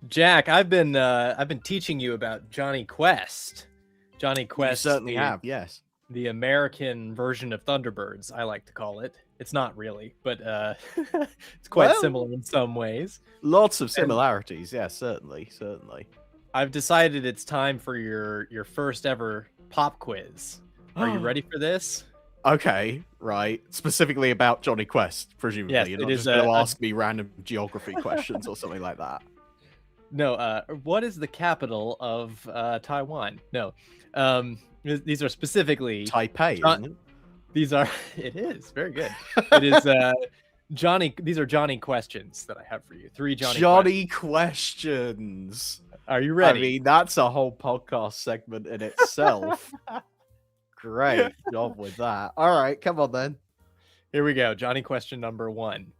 Jack, I've been teaching you about Johnny Quest. Johnny Quest, You certainly have, yes. The American version of Thunderbirds, I like to call it. It's not really, but it's quite similar in some ways. Lots of similarities, yes, certainly. I've decided it's time for your first ever pop quiz. Are you ready for this? Okay, right. Specifically about Johnny Quest, presumably. Yes, You're not just going to ask me random geography questions or something like that. No, what is the capital of Taiwan? No, these are specifically Taipei, isn't it? These are. It is very good. It is Johnny. These are Johnny questions that I have for you. 3 Johnny questions. Are you ready? I mean, that's a whole podcast segment in itself. Great job with that. All right, come on then. Here we go. Johnny question number 1.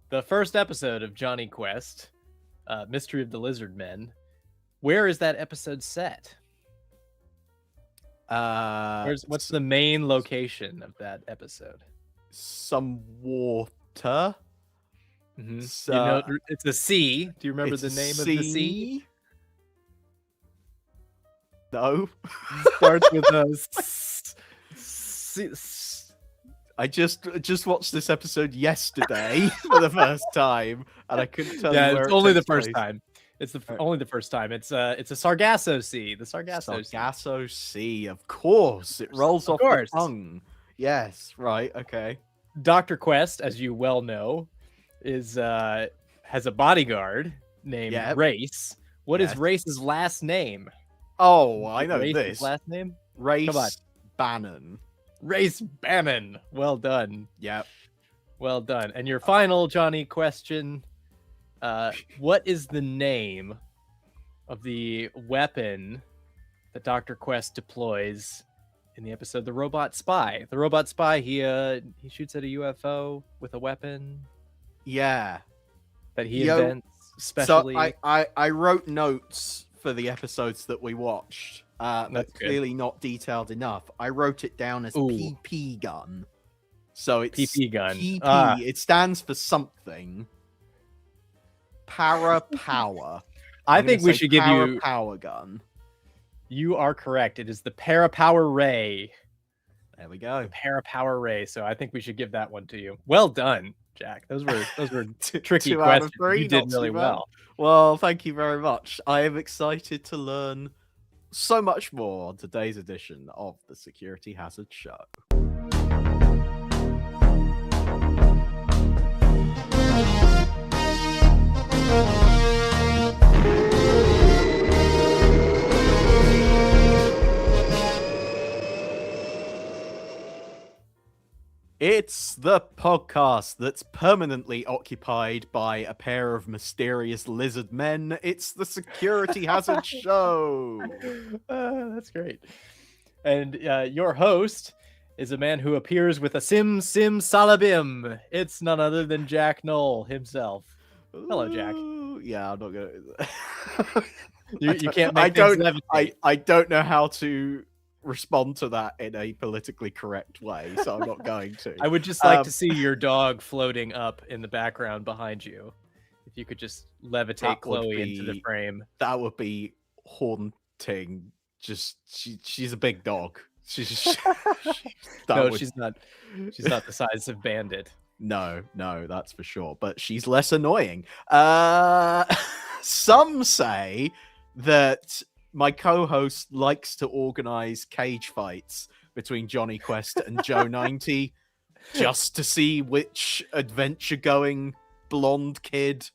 The first episode of Johnny Quest, Mystery of the Lizard Men. Where is that episode set? What's the main location of that episode? Some water. Mm-hmm. So, it's a sea. Do you remember the name of the sea? No. It starts with a I just watched this episode yesterday for the first time, and I couldn't tell you where it's only the first time. It's only the first time. It's a Sargasso Sea. The Sargasso Sea, of course. It rolls off the tongue. Yes, right, okay. Dr. Quest, as you well know, has a bodyguard named Race. What is Race's last name? Oh, I know this. Last name? Race Bannon. Race Bannon. Well done. Yep. Well done. And your final Johnny question. What is the name of the weapon that Dr. Quest deploys in the episode The Robot Spy? The Robot Spy, he shoots at a UFO with a weapon. Yeah. That he invents specially. So I wrote notes for the episodes that we watched. That's clearly not detailed enough. I wrote it down as PP gun. So it's PP gun. PP. It stands for something. Para power. I think we should give you power gun. You are correct. It is the para power ray. There we go. Para power ray. So I think we should give that one to you. Well done, Jack. Those were tricky questions. You did really well. Well, thank you very much. I am excited to learn so much more on today's edition of the Security Hazard Show. It's the podcast that's permanently occupied by a pair of mysterious lizard men. It's the Security Hazard Show. That's great. And your host is a man who appears with a sim salabim. It's none other than Jack Knoll himself. Hello, Jack. Yeah, I'm not gonna. you can't make things levitate. I don't know how to respond to that in a politically correct way, so I'm not going to. I would just like to see your dog floating up in the background behind you. If you could just levitate Chloe into the frame. That would be haunting. Just she's a big dog. She's not. She's not the size of Bandit. No, that's for sure. But she's less annoying. Some say that my co-host likes to organize cage fights between Johnny Quest and Joe 90 just to see which adventure-going blonde kid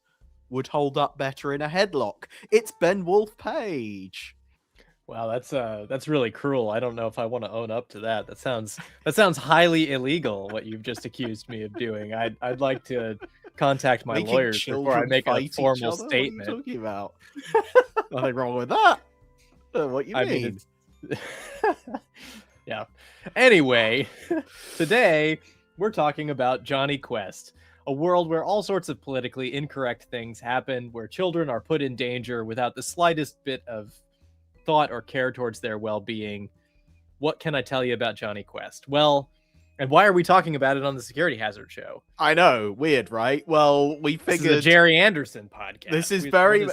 would hold up better in a headlock. It's Ben Wolf-Page. Wow, that's really cruel. I don't know if I want to own up to that. That sounds highly illegal, what you've just accused me of doing. I'd like to contact my lawyers before I make a formal statement. What are you talking about? Nothing wrong with that. What you mean? Yeah. Anyway, today we're talking about Johnny Quest, a world where all sorts of politically incorrect things happen, where children are put in danger without the slightest bit of thought or care towards their well-being. What can I tell you about Johnny Quest? Well, And why are we talking about it on the Security Hazard Show? I know, weird, right? Well, we figured this is a Gerry Anderson podcast. This is very.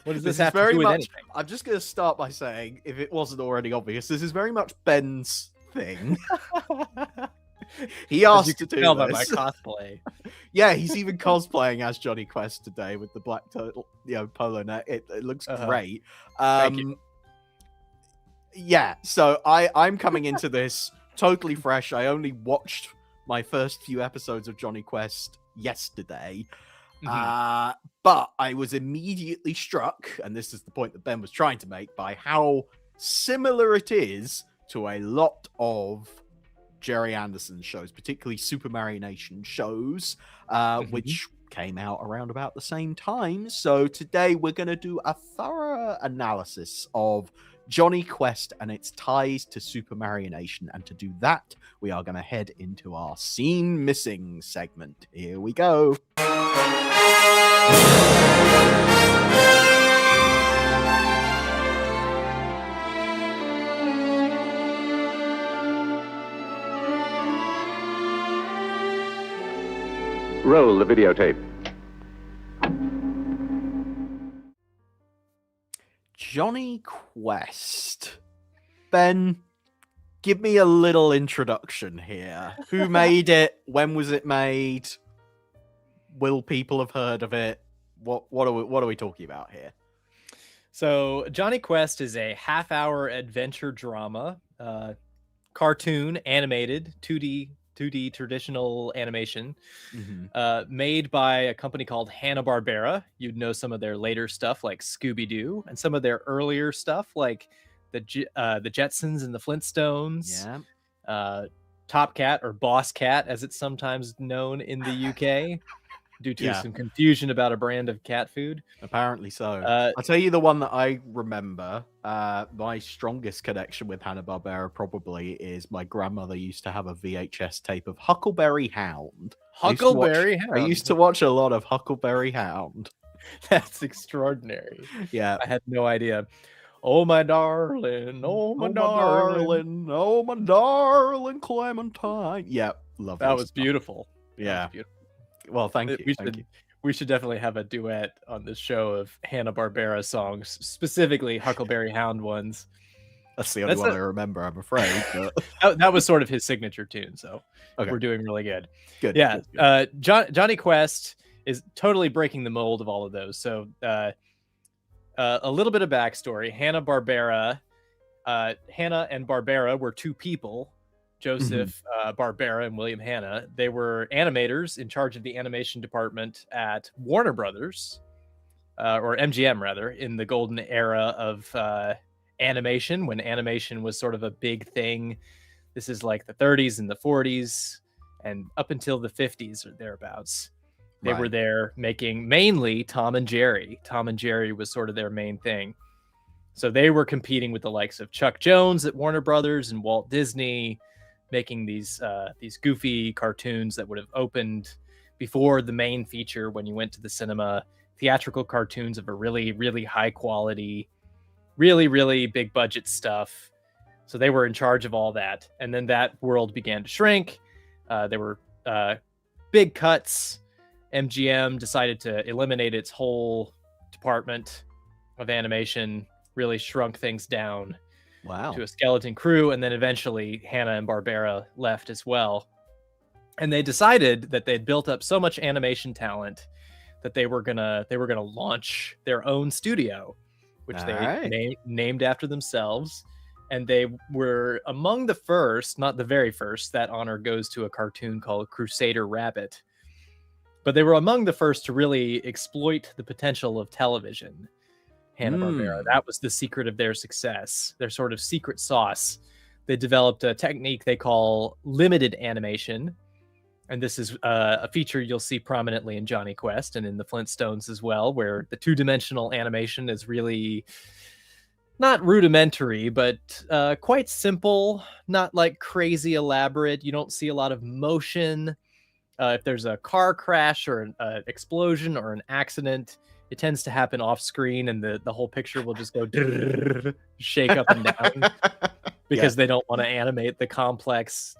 What does this have to do with anything? I'm just going to start by saying, if it wasn't already obvious, this is very much Ben's thing. He asked to do this. By my cosplay. Yeah, he's even cosplaying as Johnny Quest today with the black turtle, polo neck. It looks great. Thank you. Yeah, so I'm coming into this totally fresh. I only watched my first few episodes of Johnny Quest yesterday. But I was immediately struck, and this is the point that Ben was trying to make, by how similar it is to a lot of Gerry Anderson shows, particularly Supermarionation shows, which came out around about the same time. So today we're going to do a thorough analysis of Johnny Quest and its ties to Supermarionation. And to do that, we are going to head into our Scene Missing segment. Here we go. Roll the videotape. Johnny Quest. Ben, give me a little introduction here. Who made it? When was it made? Will people have heard of it? What are we talking about here? So Johnny Quest is a half-hour adventure drama, cartoon, animated, 2D traditional animation, made by a company called Hanna-Barbera. You'd know some of their later stuff like Scooby-Doo, and some of their earlier stuff like the Jetsons and the Flintstones. Yeah. Top Cat, or Boss Cat, as it's sometimes known in the UK. Due to some confusion about a brand of cat food. Apparently so. I'll tell you the one that I remember. My strongest connection with Hanna-Barbera probably is my grandmother used to have a VHS tape of Huckleberry Hound. Huckleberry Hound? I used to watch a lot of Huckleberry Hound. That's extraordinary. Yeah. I had no idea. Oh, my darling. Oh, my darling. Oh, my darling Clementine. Yeah, love that. Was beautiful. Yeah. That was beautiful. Well, thank you. We should definitely have a duet on this show of Hanna-Barbera songs, specifically Huckleberry Hound ones. That's the only one I remember, I'm afraid. But... that was sort of his signature tune, so we're doing really good. Good. Yeah. Good. Johnny Quest is totally breaking the mold of all of those. So a little bit of backstory. Hanna and Barbera were two people. Joseph Barbera and William Hanna. They were animators in charge of the animation department at Warner Brothers, or MGM rather, in the golden era of animation, when animation was sort of a big thing. This is like the 30s and the 40s and up until the 50s or thereabouts. They were there making mainly Tom and Jerry. Tom and Jerry was sort of their main thing. So they were competing with the likes of Chuck Jones at Warner Brothers and Walt Disney, making these goofy cartoons that would have opened before the main feature when you went to the cinema. Theatrical cartoons of a really, really high quality, really, really big budget stuff. So they were in charge of all that. And then that world began to shrink. There were big cuts. MGM decided to eliminate its whole department of animation, really shrunk things down. Wow. To a skeleton crew, and then eventually Hanna and Barbera left as well. And they decided that they'd built up so much animation talent that they were gonna launch their own studio, which they named after themselves. And they were among the first, not the very first, that honor goes to a cartoon called Crusader Rabbit. But they were among the first to really exploit the potential of television. Hanna-Barbera. That was the secret of their success, their sort of secret sauce. They developed a technique they call limited animation. And this is a feature you'll see prominently in Johnny Quest and in the Flintstones as well, where the two-dimensional animation is really not rudimentary, but quite simple, not like crazy elaborate. You don't see a lot of motion. If there's a car crash or an explosion or an accident, it tends to happen off screen, and the whole picture will just go shake up and down because they don't want to animate the complex,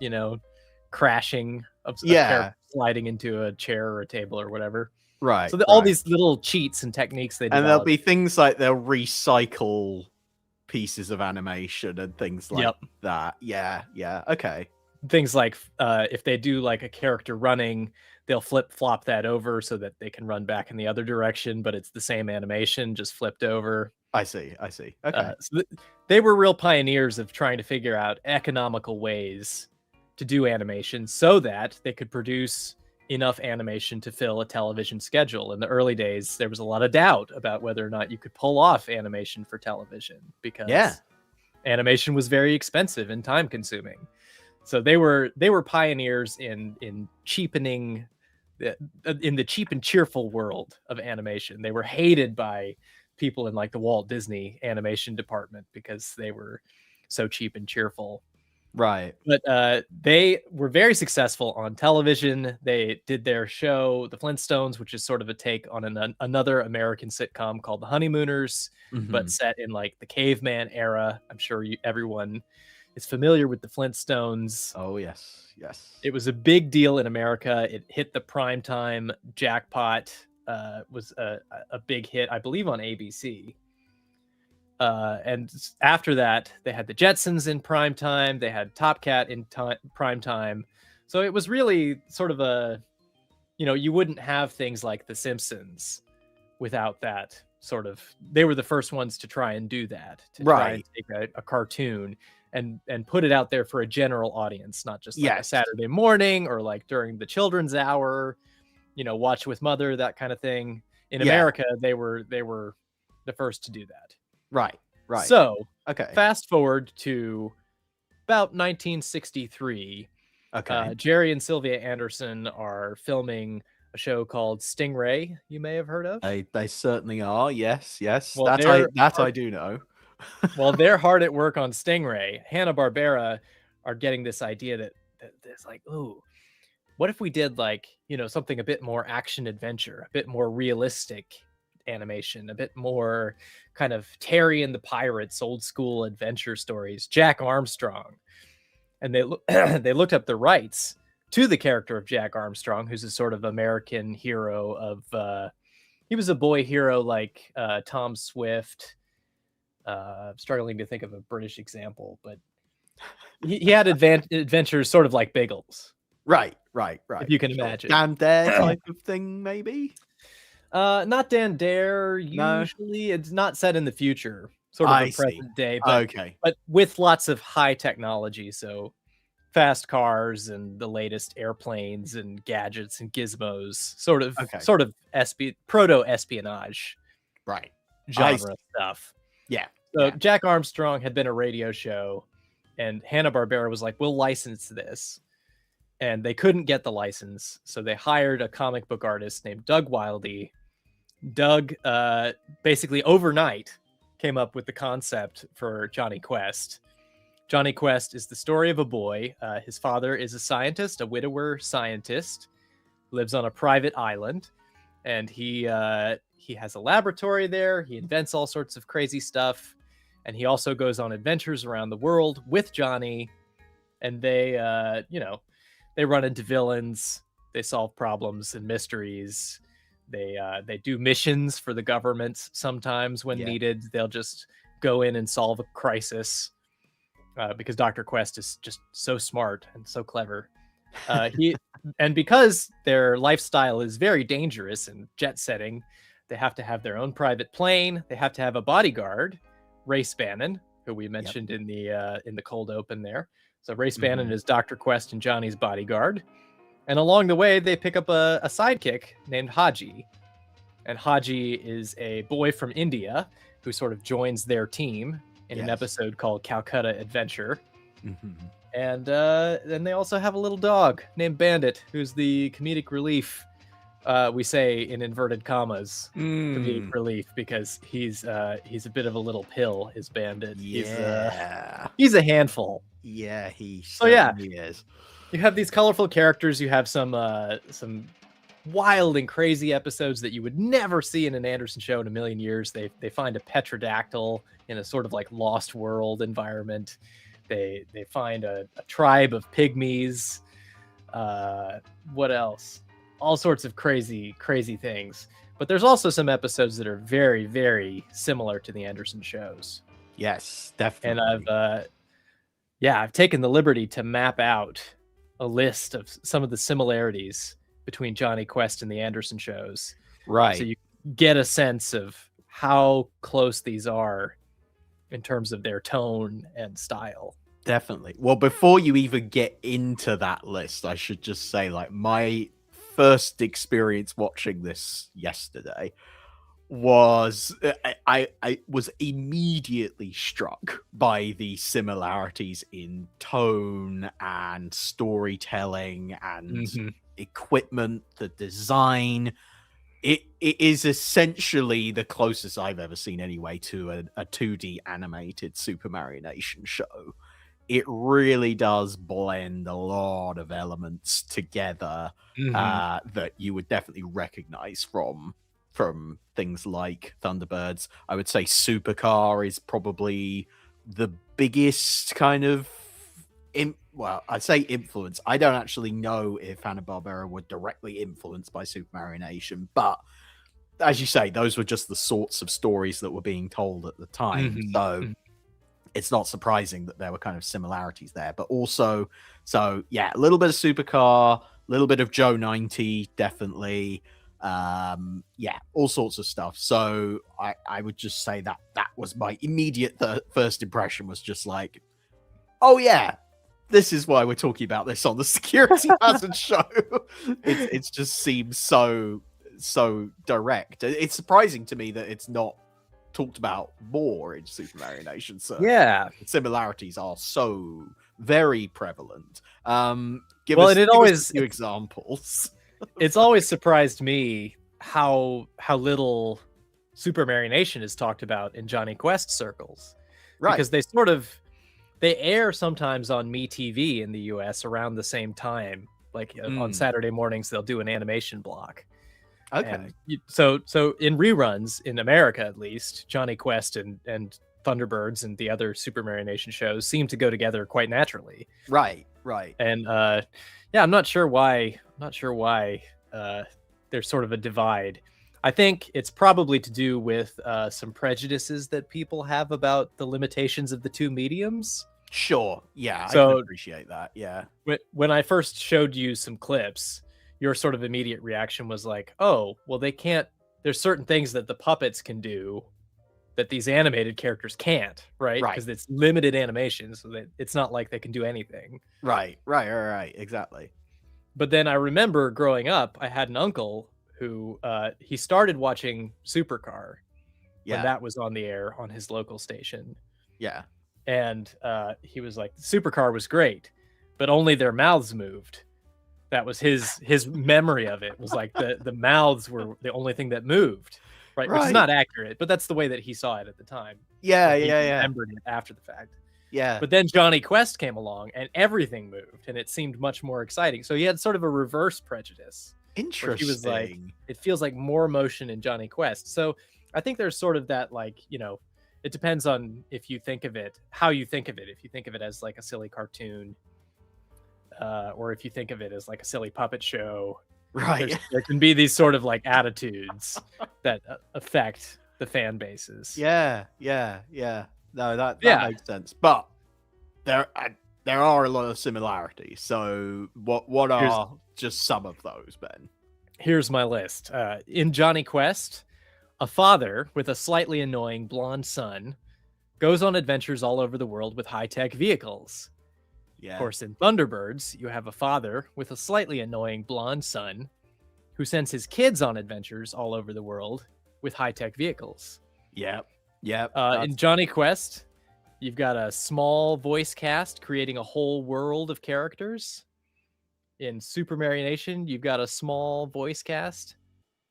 crashing of a character sliding into a chair or a table or whatever. Right. So all these little cheats and techniques they develop. And there'll be things like they'll recycle pieces of animation and things like that. Yeah. Okay. Things like if they do like a character running, they'll flip-flop that over so that they can run back in the other direction, but it's the same animation, just flipped over. I see. Okay. So they were real pioneers of trying to figure out economical ways to do animation so that they could produce enough animation to fill a television schedule. In the early days, there was a lot of doubt about whether or not you could pull off animation for television because animation was very expensive and time consuming. So they were pioneers in cheapening in the cheap and cheerful world of animation. They were hated by people in like the Walt Disney animation department because they were so cheap and cheerful. Right. But they were very successful on television. They did their show, The Flintstones, which is sort of a take on another American sitcom called The Honeymooners, but set in like the caveman era. I'm sure everyone is familiar with The Flintstones. Oh, yes. It was a big deal in America. It hit the primetime jackpot, was a big hit, I believe, on ABC. And after that, they had the Jetsons in prime time. They had Top Cat in prime time. So it was really sort of you wouldn't have things like The Simpsons without that sort of. They were the first ones to try and do that, to try and take a cartoon and put it out there for a general audience, not just like a Saturday morning or like during the children's hour, watch with mother, that kind of thing. In America, they were the first to do that. Right. So, fast forward to about 1963. Gerry and Sylvia Anderson are filming a show called Stingray. You may have heard of. They certainly are. Yes. Well, I do know. Well, they're hard at work on Stingray. Hanna-Barbera are getting this idea that it's like, ooh, what if we did like something a bit more action adventure, a bit more realistic animation, a bit more kind of Terry and the Pirates, old school adventure stories, Jack Armstrong. And they looked up the rights to the character of Jack Armstrong, who's a sort of American hero of he was a boy hero like Tom Swift. I'm struggling to think of a British example, but he had adventures sort of like Biggles. Right. If you can imagine. Dan Dare type of thing, maybe? Not Dan Dare. Usually, it's not set in the future, sort of the present day. But, but with lots of high technology, so fast cars and the latest airplanes and gadgets and gizmos, sort of proto espionage, genre stuff. Yeah. So Jack Armstrong had been a radio show, and Hanna-Barbera was like, "We'll license this." And they couldn't get the license, so they hired a comic book artist named Doug Wildey. Doug basically overnight came up with the concept for Jonny Quest. Jonny Quest is the story of a boy. His father is a scientist, a widower scientist, lives on a private island, and he has a laboratory there. He invents all sorts of crazy stuff, and he also goes on adventures around the world with Johnny, and they run into villains. They solve problems and mysteries. They do missions for the government sometimes when needed. They'll just go in and solve a crisis because Dr. Quest is just so smart and so clever. Because their lifestyle is very dangerous and jet setting, they have to have their own private plane. They have to have a bodyguard, Race Bannon, who we mentioned in the cold open there. So Race Bannon is Dr. Quest and Johnny's bodyguard. And along the way, they pick up a sidekick named Haji. And Haji is a boy from India who sort of joins their team in an episode called Calcutta Adventure. And then they also have a little dog named Bandit, who's the comedic relief. We say in inverted commas, comedic relief, because he's a bit of a little pill, is Bandit. Yeah. He's a handful. Yeah, he certainly is. You have these colorful characters. You have some wild and crazy episodes that you would never see in an Anderson show in a million years. They find a petrodactyl in a sort of like Lost World environment. They find a tribe of pygmies. What else? All sorts of crazy things. But there's also some episodes that are very, very similar to the Anderson shows. Yes, definitely. And I've taken the liberty to map out a list of some of the similarities between Johnny Quest and the Anderson shows. Right. So you get a sense of how close these are in terms of their tone and style. Definitely. Well, before you even get into that list, I should just say, like, my first experience watching this yesterday was I was immediately struck by the similarities in tone and storytelling and equipment, the design. It is essentially the closest I've ever seen anyway to a 2D animated Supermarionation show. It really does blend a lot of elements together that you would definitely recognize from things like Thunderbirds. I would say Supercar is probably the biggest kind of I'd say influence. I don't actually know if Hanna-Barbera were directly influenced by Supermarionation, but as you say, those were just the sorts of stories that were being told at the time. So it's not surprising that there were kind of similarities there. But also, so yeah, a little bit of Supercar, a little bit of Joe 90, definitely. Yeah, all sorts of stuff. So I would just say that was my immediate first impression, was just like, oh yeah, this is why we're talking about this on the Security Hazard show. It just seems so direct. It's surprising to me that it's not talked about more in Supermarionation. So yeah, similarities are so very prevalent. Give us a few examples. It's always surprised me how little Supermarionation is talked about in Johnny Quest circles, right? Because they air sometimes on MeTV in the US around the same time. Like on Saturday mornings, they'll do an animation block. Okay. So in reruns in America, at least, Johnny Quest and Thunderbirds and the other Supermarionation shows seem to go together quite naturally. Right. And yeah, I'm not sure why there's sort of a divide. I think it's probably to do with some prejudices that people have about the limitations of the two mediums. Sure. Yeah, so, I can appreciate that. Yeah. When I first showed you some clips, your sort of immediate reaction was like, oh, well, there's certain things that the puppets can do that these animated characters can't, right? Because it's limited animation, so that it's not like they can do anything. Right. Exactly. But then I remember growing up, I had an uncle who he started watching Supercar when that was on the air on his local station. Yeah. And he was like, Supercar was great, but only their mouths moved. That was his memory of it, was like the mouths were the only thing that moved, right? Which is not accurate, but that's the way that he saw it at the time. Yeah, he remembered it after the fact. Yeah. But then Johnny Quest came along and everything moved and it seemed much more exciting. So he had sort of a reverse prejudice. Interesting. He was like, it feels like more motion in Johnny Quest. So I think there's sort of that, like, you know, it depends on if you think of it, how you think of it. If you think of it as like a silly cartoon, or if you think of it as like a silly puppet show, right? There can be these sort of like attitudes that affect the fan bases. Yeah. No, that makes sense. But there are a lot of similarities. So what are just some of those, Ben? Here's my list. In Johnny Quest, a father with a slightly annoying blonde son goes on adventures all over the world with high-tech vehicles. Yeah. Of course, in Thunderbirds, you have a father with a slightly annoying blonde son who sends his kids on adventures all over the world with high-tech vehicles. Yep. In Johnny Quest, you've got a small voice cast creating a whole world of characters. In Supermarionation, you've got a small voice cast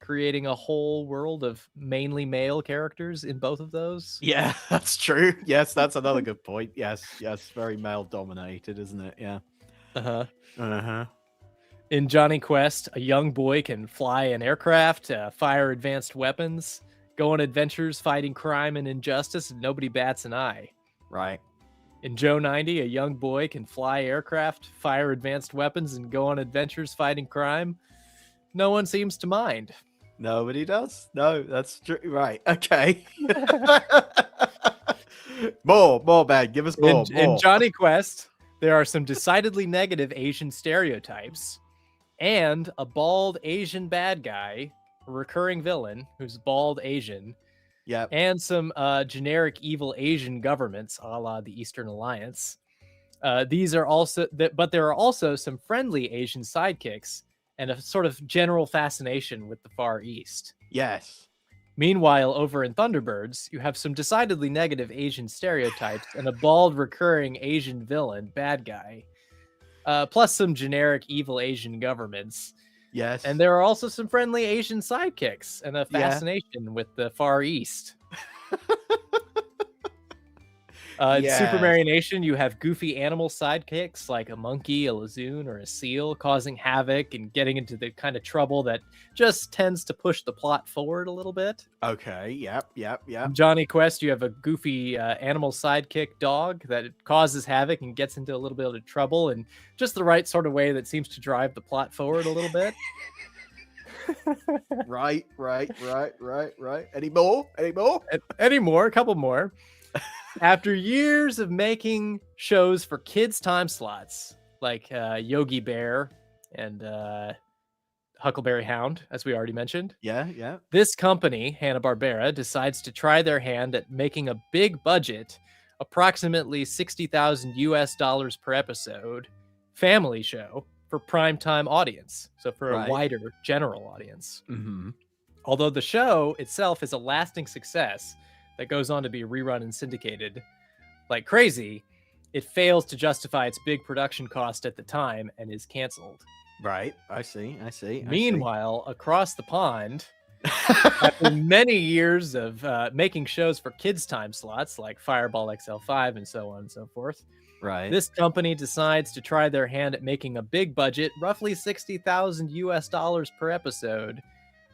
creating a whole world of mainly male characters in both of those. Yeah, that's true. Yes, that's another good point. Yes, very male dominated, isn't it? Yeah. In Johnny Quest, a young boy can fly an aircraft, fire advanced weapons, go on adventures fighting crime and injustice, and nobody bats an eye. Right. In Joe 90, a young boy can fly aircraft, fire advanced weapons, and go on adventures fighting crime. No one seems to mind. Nobody does. No, that's true. Right. Okay. more, man. Give us more. In Johnny Quest, there are some decidedly negative Asian stereotypes and a bald Asian bad guy, a recurring villain who's bald Asian, Yeah. and some generic evil Asian governments, a la the Eastern Alliance. These are also, but there are also some friendly Asian sidekicks and a sort of general fascination with the Far East. Yes. Meanwhile, over in Thunderbirds, you have some decidedly negative Asian stereotypes and a bald recurring Asian villain, bad guy, plus some generic evil Asian governments. Yes. And there are also some friendly Asian sidekicks and a fascination with the Far East. In Supermarionation, you have goofy animal sidekicks like a monkey, a lazoon, or a seal causing havoc and getting into the kind of trouble that just tends to push the plot forward a little bit. Okay. Yep. In Johnny Quest, you have a goofy animal sidekick dog that causes havoc and gets into a little bit of trouble in just the right sort of way that seems to drive the plot forward a little bit. Right. Any more? A couple more. After years of making shows for kids' time slots, like Yogi Bear and Huckleberry Hound, as we already mentioned. Yeah. This company, Hanna-Barbera, decides to try their hand at making a big budget, approximately $60,000 per episode, family show for primetime audience. So for a wider general audience. Mm-hmm. Although the show itself is a lasting success that goes on to be rerun and syndicated like crazy, it fails to justify its big production cost at the time and is canceled. Right. I see. Meanwhile, across the pond, after many years of making shows for kids' time slots like Fireball XL5 and so on and so forth, right, this company decides to try their hand at making a big budget, roughly $60,000 per episode,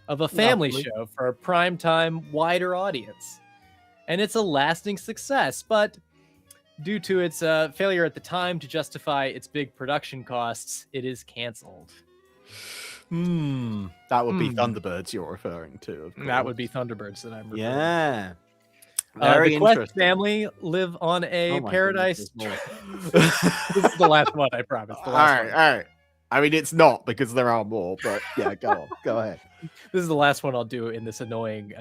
of a family show for a primetime wider audience. And it's a lasting success, but due to its failure at the time to justify its big production costs, it is canceled. That would be Thunderbirds you're referring to. Of course. That would be Thunderbirds that I'm referring to. Yeah. Very the Quest family live on a paradise. This is the last one, I promise. All right. I mean, it's not because there are more, but yeah, go ahead. This is the last one I'll do in this annoying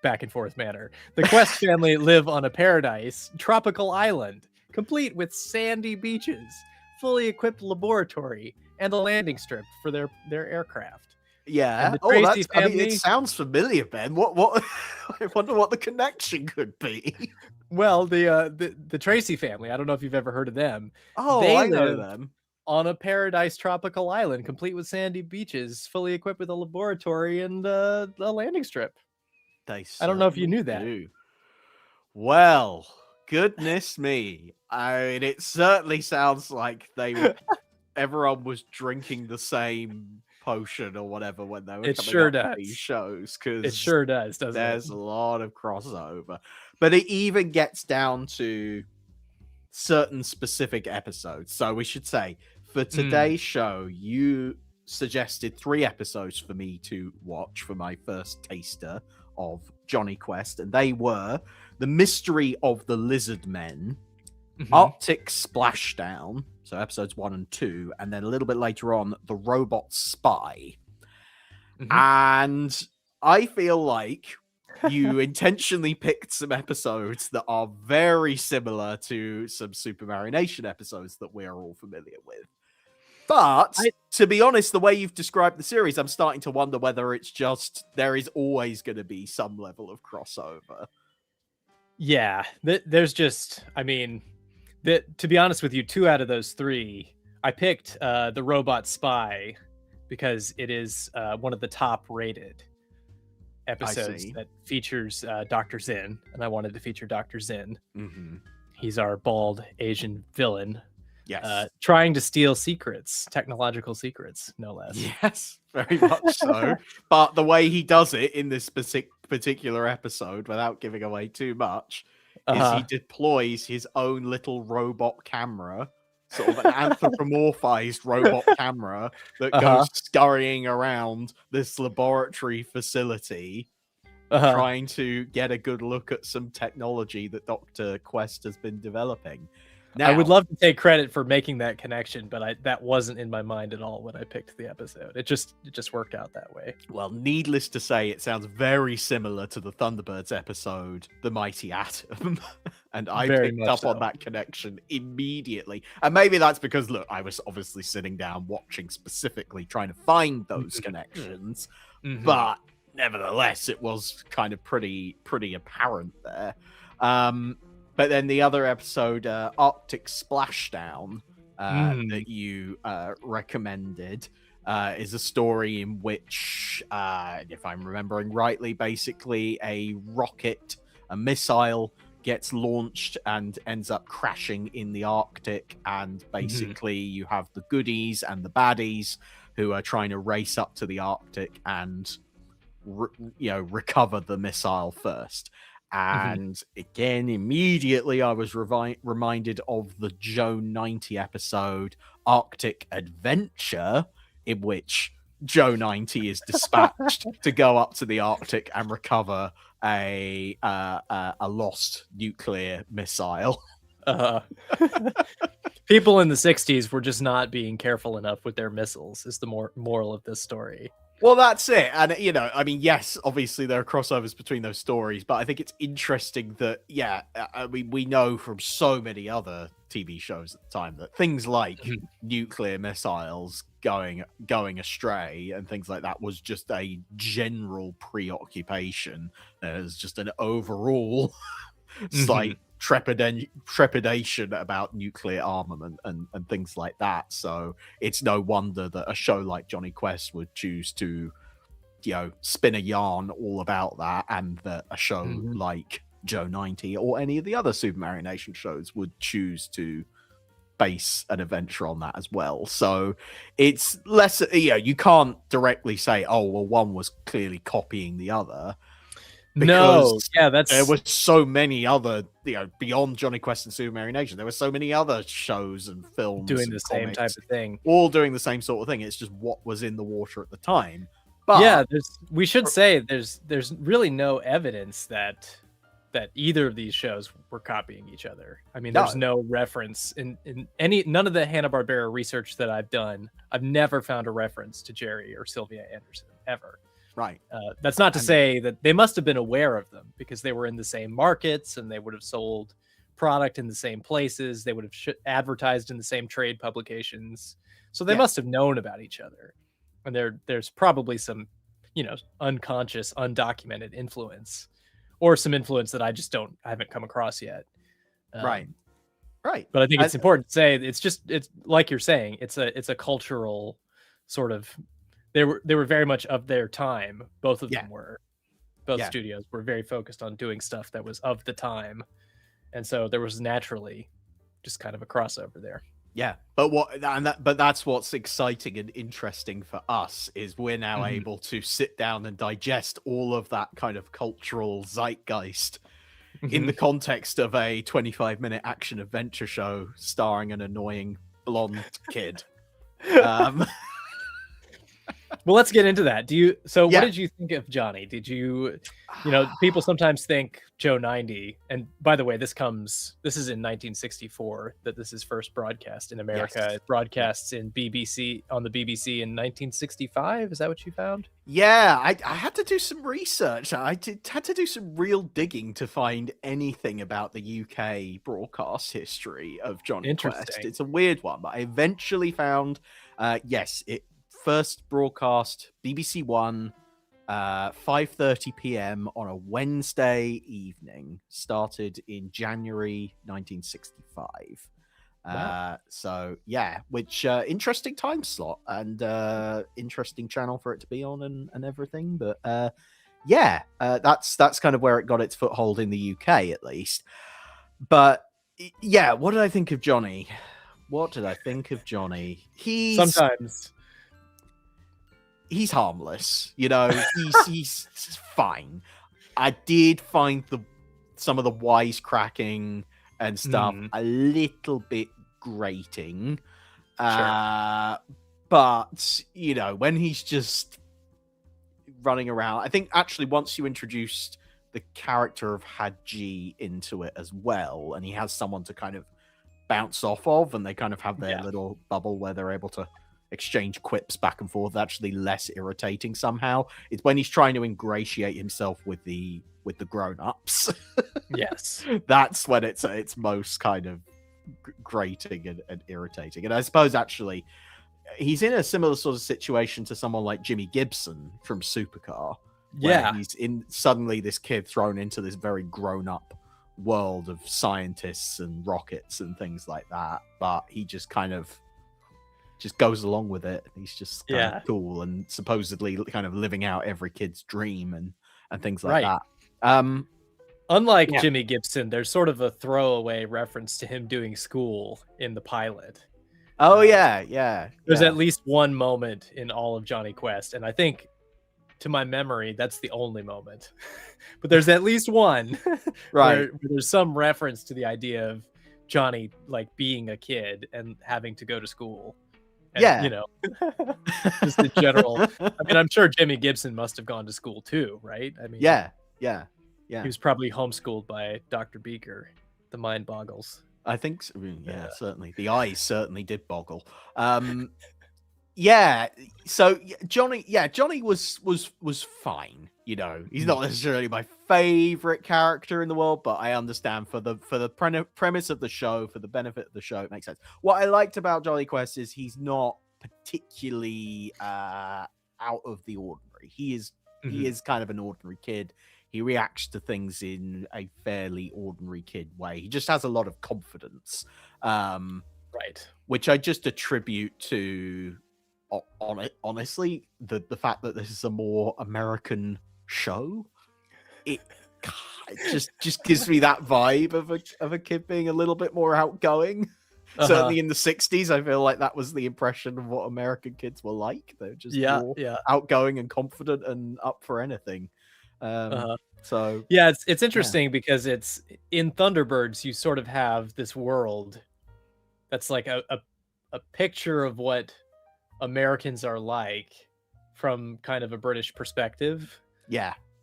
back and forth manner. The Quest family live on a paradise tropical island, complete with sandy beaches, fully equipped laboratory, and a landing strip for their aircraft. Yeah. Family, I mean, it sounds familiar, Ben. What? I wonder what the connection could be. Well, the Tracy family. I don't know if you've ever heard of them. Oh, I know them. On a paradise tropical island, complete with sandy beaches, fully equipped with a laboratory and a landing strip. I don't know if you knew that. Well, goodness me. I mean, it certainly sounds like everyone was drinking the same potion or whatever when they were coming up with these shows. It sure does, doesn't it? There's a lot of crossover. But it even gets down to certain specific episodes. So we should say, for today's show, you suggested 3 episodes for me to watch for my first taster of Johnny Quest, and they were The Mystery of the Lizard Men, Arctic Splashdown, so episodes 1 and 2, and then a little bit later on, The Robot Spy. And I feel like you intentionally picked some episodes that are very similar to some Supermarionation episodes that we're all familiar with. But to be honest, the way you've described the series, I'm starting to wonder whether it's just there is always going to be some level of crossover. Yeah, there's just, I mean, to be honest with you, 2 out of those 3, I picked The Robot Spy because it is one of the top rated episodes that features Dr. Zinn, and I wanted to feature Dr. Zinn. He's our bald Asian villain Yes. trying to steal secrets, technological secrets, no less. Yes, very much so. But the way he does it in this particular episode, without giving away too much, is he deploys his own little robot camera, sort of an anthropomorphized robot camera that goes scurrying around this laboratory facility, trying to get a good look at some technology that Dr. Quest has been developing. Now, I would love to take credit for making that connection, but that wasn't in my mind at all when I picked the episode. It just worked out that way. Well, needless to say, it sounds very similar to the Thunderbirds episode, The Mighty Atom. And I picked up on that connection immediately. And maybe that's because, look, I was obviously sitting down watching specifically, trying to find those connections. But nevertheless, it was kind of pretty apparent there. But then the other episode, Arctic Splashdown, that you recommended, is a story in which, if I'm remembering rightly, basically a missile gets launched and ends up crashing in the Arctic. And basically you have the goodies and the baddies who are trying to race up to the Arctic and, recover the missile first. And again, immediately I was reminded of the Joe 90 episode Arctic Adventure, in which Joe 90 is dispatched to go up to the Arctic and recover a lost nuclear missile. People in the 60s were just not being careful enough with their missiles, is the moral of this story. Well, that's it. And, I mean, yes, obviously there are crossovers between those stories, but I think it's interesting that, we know from so many other TV shows at the time that things like nuclear missiles going astray and things like that was just a general preoccupation. There's just an overall slight trepidation about nuclear armament and things like that. So it's no wonder that a show like Jonny Quest would choose to, spin a yarn all about that, and that a show like Joe 90 or any of the other Supermarionation shows would choose to base an adventure on that as well. So it's less, you can't directly say, oh, well, one was clearly copying the other. Because there were so many other, beyond Jonny Quest and Supermarionation, there were so many other shows and films doing the same type of thing, all doing the same sort of thing. It's just what was in the water at the time. But we should say there's really no evidence that either of these shows were copying each other. I mean, there's no reference in none of the Hanna-Barbera research that I've done. I've never found a reference to Gerry or Sylvia Anderson ever. Right. That's not to say that they must have been aware of them, because they were in the same markets and they would have sold product in the same places. They would have advertised in the same trade publications. So they must have known about each other. And there's probably some, unconscious, undocumented influence, or some influence that I haven't come across yet. Right. But I think it's important to say it's like you're saying, it's a cultural sort of. They were very much of their time. Both of them were. Both studios were very focused on doing stuff that was of the time, and so there was naturally just kind of a crossover there. Yeah, but that's what's exciting and interesting for us, is we're now able to sit down and digest all of that kind of cultural zeitgeist in the context of a 25-minute action adventure show starring an annoying blonde kid. Well, let's get into that. What did you think of Johnny? Did you, people sometimes think Joe 90, and by the way, this is in 1964 that this is first broadcast in America. Yes. It broadcasts on the BBC in 1965. Is that what you found? Yeah, I had to do some research. Had to do some real digging to find anything about the UK broadcast history of Jonny Quest. It's a weird one, but I eventually found, it first broadcast BBC One, 5:30 p.m. on a Wednesday evening. Started in January 1965. Wow. Which interesting time slot and interesting channel for it to be on and everything. But that's kind of where it got its foothold in the UK, at least. But what did I think of Johnny? What did I think of Johnny? Sometimes. He's harmless, you know. He's fine. I did find some of the wisecracking and stuff a little bit grating. Sure. But you know, when he's just running around, I think actually once you introduced the character of Haji into it as well, and he has someone to kind of bounce off of, and they kind of have their little bubble where they're able to exchange quips back and forth, actually less irritating somehow. It's when he's trying to ingratiate himself with the grown-ups. Yes. That's when it's most kind of grating and irritating. And I suppose actually he's in a similar sort of situation to someone like Jimmy Gibson from Supercar. Yeah. He's suddenly this kid thrown into this very grown-up world of scientists and rockets and things like that, but he just kind of goes along with it. He's just kind of cool and supposedly kind of living out every kid's dream and things like that. Unlike Jimmy Gibson, there's sort of a throwaway reference to him doing school in the pilot. Oh, yeah. There's at least one moment in all of Johnny Quest, and I think, to my memory, that's the only moment. But there's at least one where there's some reference to the idea of Johnny like being a kid and having to go to school. And, you know, just in general. I mean, I'm sure Jimmy Gibson must have gone to school too, right? I mean, yeah. He was probably homeschooled by Dr. Beaker. The mind boggles. I think so. Certainly. The eyes certainly did boggle. Yeah. So Johnny was fine. You know, he's not necessarily my favorite character in the world, but I understand for the premise of the show, for the benefit of the show, it makes sense. What I liked about Johnny Quest is he's not particularly out of the ordinary. He is kind of an ordinary kid. He reacts to things in a fairly ordinary kid way. He just has a lot of confidence, which I just attribute to, honestly, the fact that this is a more American show. It just gives me that vibe of a kid being a little bit more outgoing. Certainly in the 60s, I feel like that was the impression of what American kids were like. They're just more outgoing and confident and up for anything. So it's interesting because it's in Thunderbirds, you sort of have this world that's like a picture of what Americans are like from kind of a British perspective.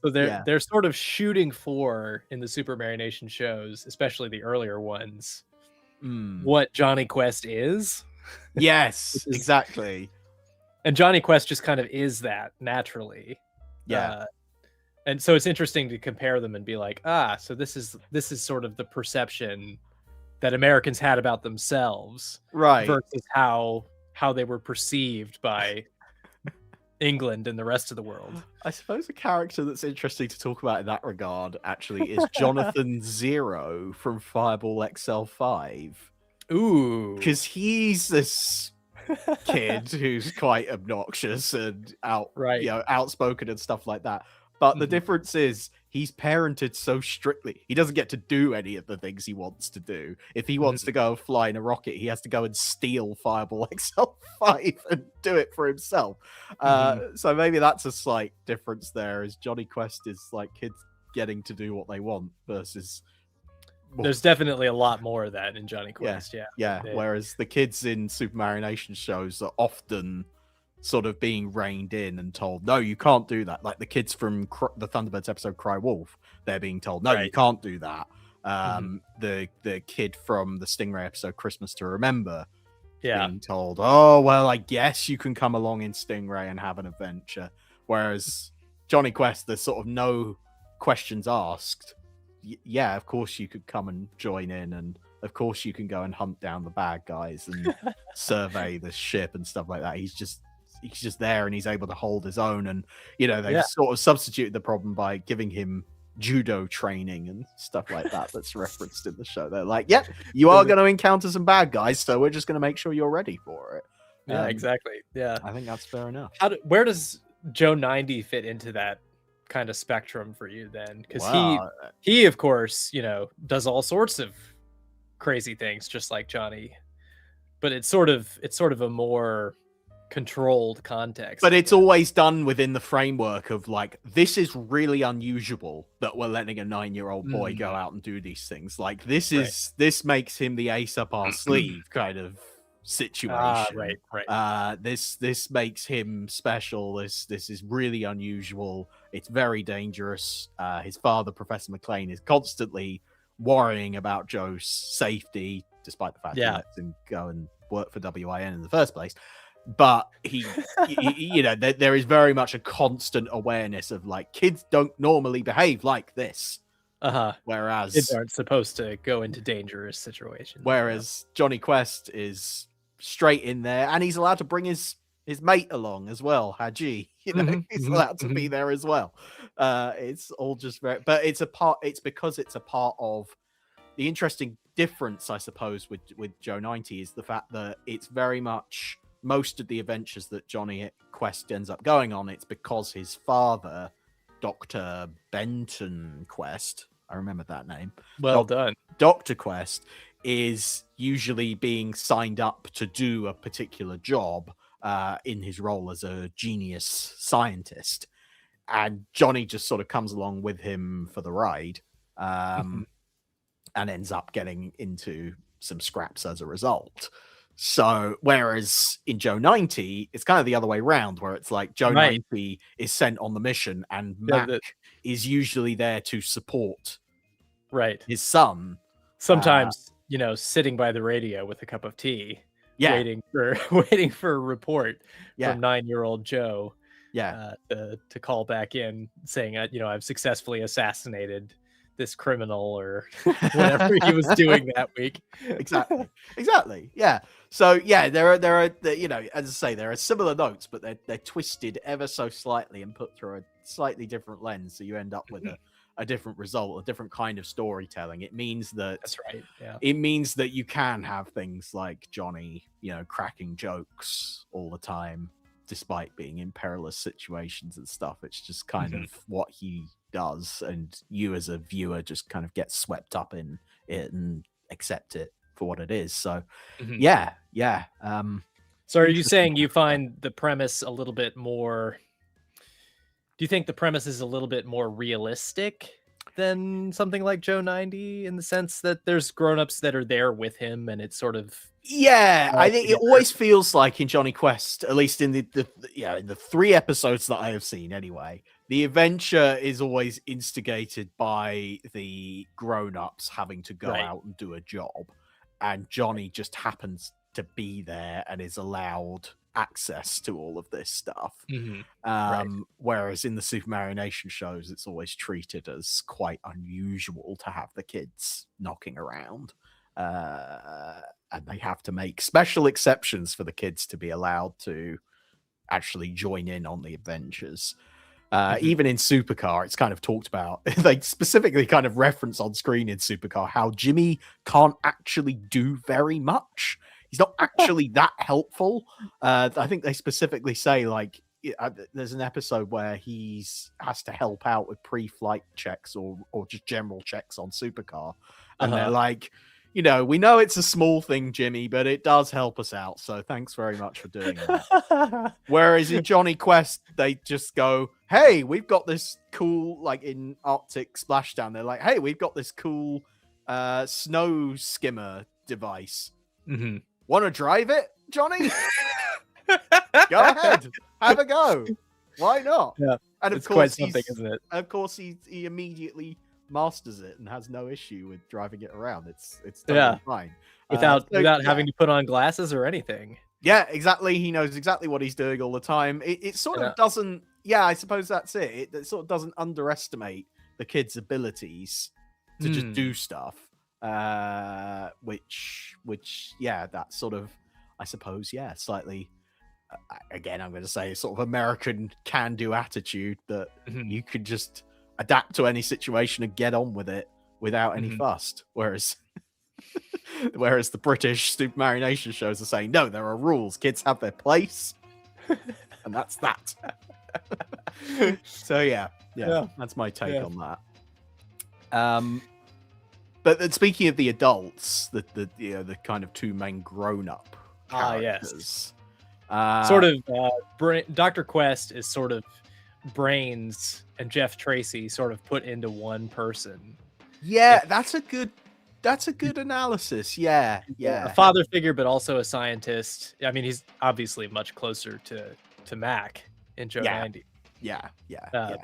So they're sort of shooting for, in the Supermarionation shows, especially the earlier ones, what Johnny Quest is. Yes, exactly. And Johnny Quest just kind of is that naturally. And so it's interesting to compare them and be like, so this is sort of the perception that Americans had about themselves, versus how they were perceived by England and the rest of the world. I suppose a character that's interesting to talk about in that regard actually is Jonathan Zero from Fireball XL5. Ooh, because he's this kid who's quite obnoxious and outspoken and stuff like that. But the difference is he's parented so strictly. He doesn't get to do any of the things he wants to do. If he wants to go fly in a rocket, he has to go and steal Fireball XL5 and do it for himself. So maybe that's a slight difference there, as Johnny Quest is like kids getting to do what they want versus... There's definitely a lot more of that in Johnny Quest, Whereas the kids in Supermarionation shows are often sort of being reined in and told, no, you can't do that. Like the kids from the Thunderbirds episode Cry Wolf, they're being told, no, you can't do that. The kid from the Stingray episode Christmas to Remember, being told, oh, well, I guess you can come along in Stingray and have an adventure. Whereas Johnny Quest, there's sort of no questions asked. Yeah, of course you could come and join in, and of course you can go and hunt down the bad guys and survey the ship and stuff like that. He's just there, and he's able to hold his own. And they've sort of substituted the problem by giving him judo training and stuff like that. That's referenced in the show. They're like, "Yep, you are going to encounter some bad guys, so we're just going to make sure you're ready for it." Yeah, exactly. Yeah, I think that's fair enough. Where does Joe 90 fit into that kind of spectrum for you then? Because he of course does all sorts of crazy things just like Johnny. but it's sort of a more controlled context. But it's always done within the framework of like, this is really unusual that we're letting a 9-year-old boy go out and do these things. Like this makes him the ace up our sleeve kind of situation. Right. This makes him special. This is really unusual. It's very dangerous. His father, Professor McLean, is constantly worrying about Joe's safety, despite the fact he lets him go and work for WIN in the first place. But he there is very much a constant awareness of like, kids don't normally behave like this. Whereas kids aren't supposed to go into dangerous situations. Whereas Jonny Quest is straight in there, and he's allowed to bring his mate along as well, Haji. He's allowed to be there as well. It's all just very, but it's because it's a part of the interesting difference, I suppose, with Joe 90 is the fact that it's very much most of the adventures that Jonny Quest ends up going on, it's because his father, Dr. Benton Quest, I remember that name. Well done. Dr. Quest is usually being signed up to do a particular job in his role as a genius scientist. And Jonny just sort of comes along with him for the ride and ends up getting into some scraps as a result. So, whereas in Joe 90, it's kind of the other way around, where it's like Joe 90 is sent on the mission and Mac is usually there to support his son. Sometimes, sitting by the radio with a cup of tea, waiting for a report from 9-year-old Joe to call back in saying, I've successfully assassinated this criminal or whatever he was doing that week. Exactly. Yeah. So there are as I say, there are similar notes, but they're twisted ever so slightly and put through a slightly different lens, so you end up with a different result, a different kind of storytelling. It means that that's right. Yeah. It means that you can have things like Jonny, cracking jokes all the time, despite being in perilous situations and stuff. It's just kind of what he does, and you as a viewer just kind of get swept up in it and accept it for what it is. So so are you saying you find the premise a little bit more, do you think the premise is a little bit more realistic than something like Joe 90, in the sense that there's grown-ups that are there with him and it's sort of I think it always feels like in Jonny Quest, at least in the 3 episodes that I have seen anyway, the adventure is always instigated by the grown-ups having to go out and do a job, and Jonny just happens to be there and is allowed access to all of this stuff. Whereas in the Supermarionation shows, it's always treated as quite unusual to have the kids knocking around. And they have to make special exceptions for the kids to be allowed to actually join in on the adventures. Even in Supercar, it's kind of talked about. They specifically kind of reference on screen in Supercar how Jimmy can't actually do very much. He's not actually that helpful. I think they specifically say, like, there's an episode where he has to help out with pre-flight checks or just general checks on Supercar. And they're like, we know it's a small thing, Jimmy, but it does help us out. So thanks very much for doing that. Whereas in Jonny Quest, they just go, hey, we've got this cool, like in Arctic Splashdown, they're like, hey, we've got this cool snow skimmer device. Want to drive it, Jonny? Go ahead. Have a go. Why not? Yeah. And of course, something, isn't it? Of course, he immediately masters it and has no issue with driving it around. It's totally fine without having to put on glasses or anything. Yeah, exactly. He knows exactly what he's doing all the time. It sort of doesn't. Yeah, I suppose that's it. It sort of doesn't underestimate the kid's abilities to just do stuff. Which that sort of, I suppose, slightly. Again, I'm going to say sort of American can-do attitude that you could just adapt to any situation and get on with it without any fuss. Whereas the British Supermarionation shows are saying, no, there are rules. Kids have their place, and that's that. So yeah, that's my take on that. But then speaking of the adults, the kind of 2 main grown-up yes. characters. Sort of, Dr. Quest is sort of Brains and Jeff Tracy sort of put into one person. Yeah, that's a good analysis. Yeah, A yeah, father figure, but also a scientist. I mean, he's obviously much closer to Mac in Joe Yeah. 90. yeah, yeah.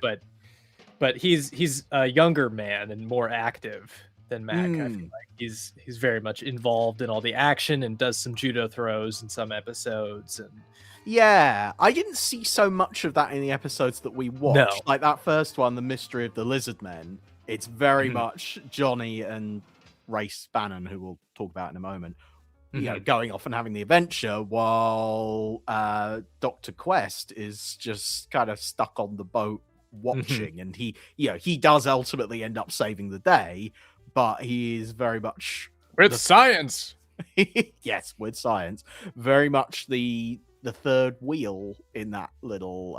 But he's a younger man and more active than Mac. I feel like he's very much involved in all the action and does some judo throws in some episodes. And Yeah, I didn't see so much of that in the episodes that we watched. Like that first one, The Mystery of the Lizard Men. It's very much Johnny and Race Bannon, who we'll talk about in a moment, you know, going off and having the adventure, while Dr. Quest is just kind of stuck on the boat watching. And he does ultimately end up saving the day, but he is very much with science. Yes, with science, very much the third wheel in that little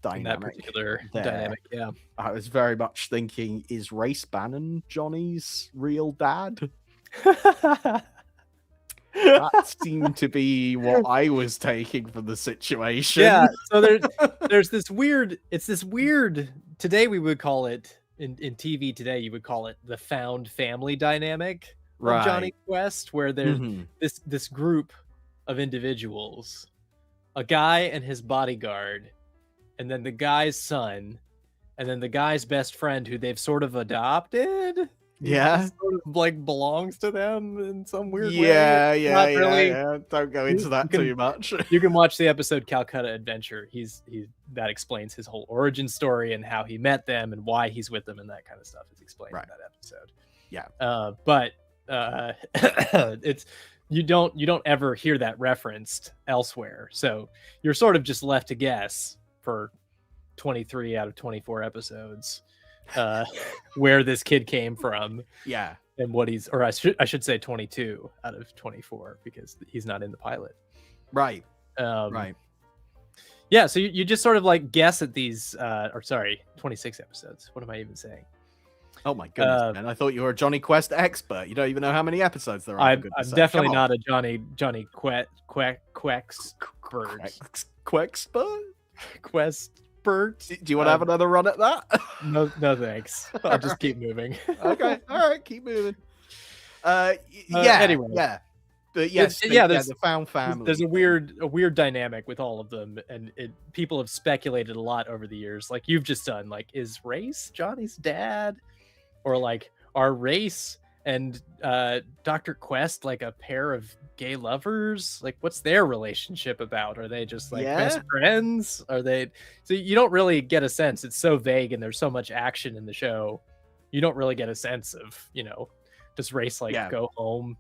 dynamic. In that particular dynamic, yeah. I was very much thinking, is Race Bannon Johnny's real dad? That seemed to be what I was taking from the situation. Yeah, so there's this weird, today we would call it, in TV today, you would call it the found family dynamic of Johnny Quest, where there's this group of individuals, a guy and his bodyguard, and then the guy's son, and then the guy's best friend who they've sort of adopted. Yeah, sort of like belongs to them in some weird way. Yeah. Don't go into that too much. You can watch the episode Calcutta Adventure. That explains his whole origin story and how he met them and why he's with them, and that kind of stuff is explained in that episode. Yeah. But it's you don't ever hear that referenced elsewhere. So you're sort of just left to guess for 23 out of 24 episodes where this kid came from. Yeah. And what I should say 22 out of 24, because he's not in the pilot. Right. Right. Yeah, so you just sort of like guess at these 26 episodes. What am I even saying? Oh my goodness, man. I thought you were a Johnny Quest expert. You don't even know how many episodes there are. I'm definitely not a Johnny Questbert. Do you want to have another run at that? No thanks. I'll just keep moving. Okay, all right, keep moving. Anyway, yeah. But yes, the found family. There's a weird dynamic with all of them, and people have speculated a lot over the years. Like you've just done, like, is Race Johnny's dad, or like are Race and Dr. Quest like a pair of gay lovers? Like, what's their relationship about? Are they just like best friends? Are they? So you don't really get a sense. It's so vague, and there's so much action in the show. You don't really get a sense of, does Race go home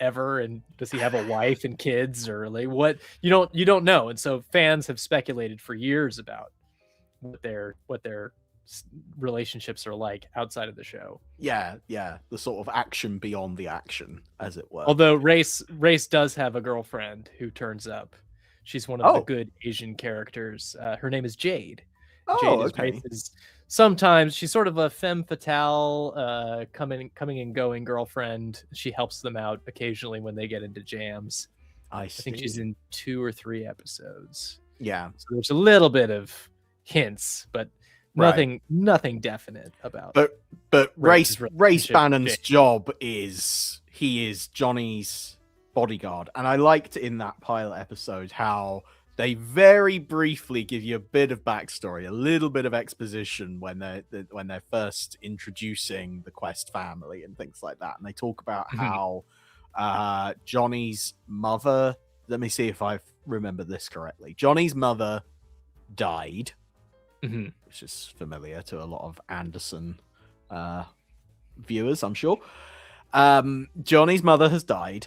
ever, and does he have a wife and kids, or like what? You don't know. And so fans have speculated for years about what their relationships are like outside of the show. Yeah, the sort of action beyond the action, as it were. Although Race does have a girlfriend who turns up. She's one of the good Asian characters. Her name is Jade. Jade is Race's. Sometimes she's sort of a femme fatale, coming and going girlfriend. She helps them out occasionally when they get into jams. I think she's in 2 or 3 episodes. Yeah, so there's a little bit of hints, but nothing definite about. But Race Bannon's job is he is Johnny's bodyguard, and I liked in that pilot episode how they very briefly give you a bit of backstory, a little bit of exposition when they're first introducing the Quest family and things like that, and they talk about how Johnny's mother. Let me see if I remember this correctly. Johnny's mother died. Which is familiar to a lot of Anderson viewers, I'm sure. Johnny's mother has died,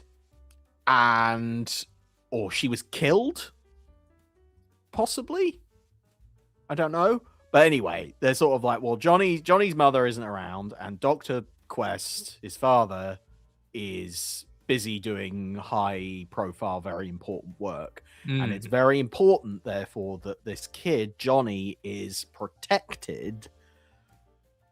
or she was killed, possibly. I don't know. But anyway, they're sort of like, well, Johnny's mother isn't around, and Dr. Quest, his father, is busy doing high-profile, very important work. And it's very important, therefore, that this kid, Johnny, is protected,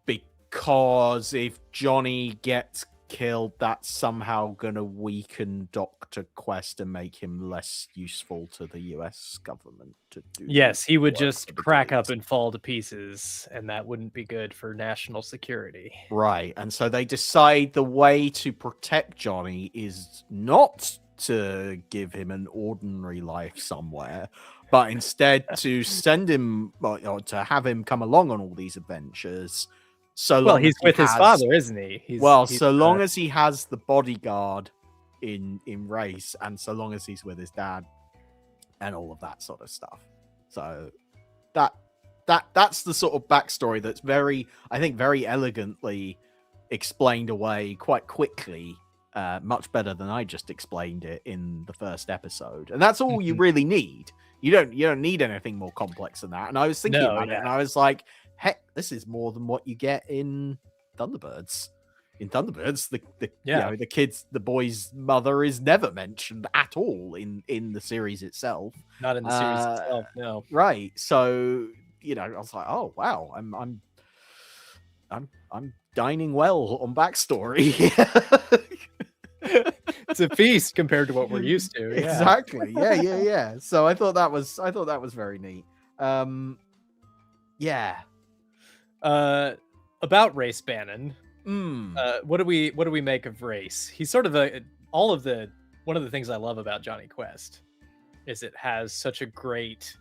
because if Johnny gets killed, that's somehow gonna weaken Dr. Quest and make him less useful to the US government to do. Yes, he would work just for the crack up kids. and fall to pieces, and that wouldn't be good for national security. Right, and so they decide the way to protect Johnny is not to give him an ordinary life somewhere, but instead to send him, or to have him come along on all these adventures. So Well, long he's as he with his has, father, isn't he? so long as he has the bodyguard in race, and so long as he's with his dad, and all of that sort of stuff. So that's the sort of backstory that's very, I think, very elegantly explained away quite quickly, much better than I just explained it in the first episode. And that's all you really need. You don't need anything more complex than that. And I was thinking about it, and I was like, heck, this is more than what you get in Thunderbirds. In Thunderbirds, the boy's mother is never mentioned at all in the series itself. Not in the series itself, no. Right. So, I was like, oh wow, I'm dining well on backstory. It's a feast compared to what we're used to. Yeah. Exactly. Yeah. So I thought that was very neat. Yeah. About Race Bannon. Mm. What do we make of Race? He's sort of one of the things I love about Johnny Quest is it has such a great,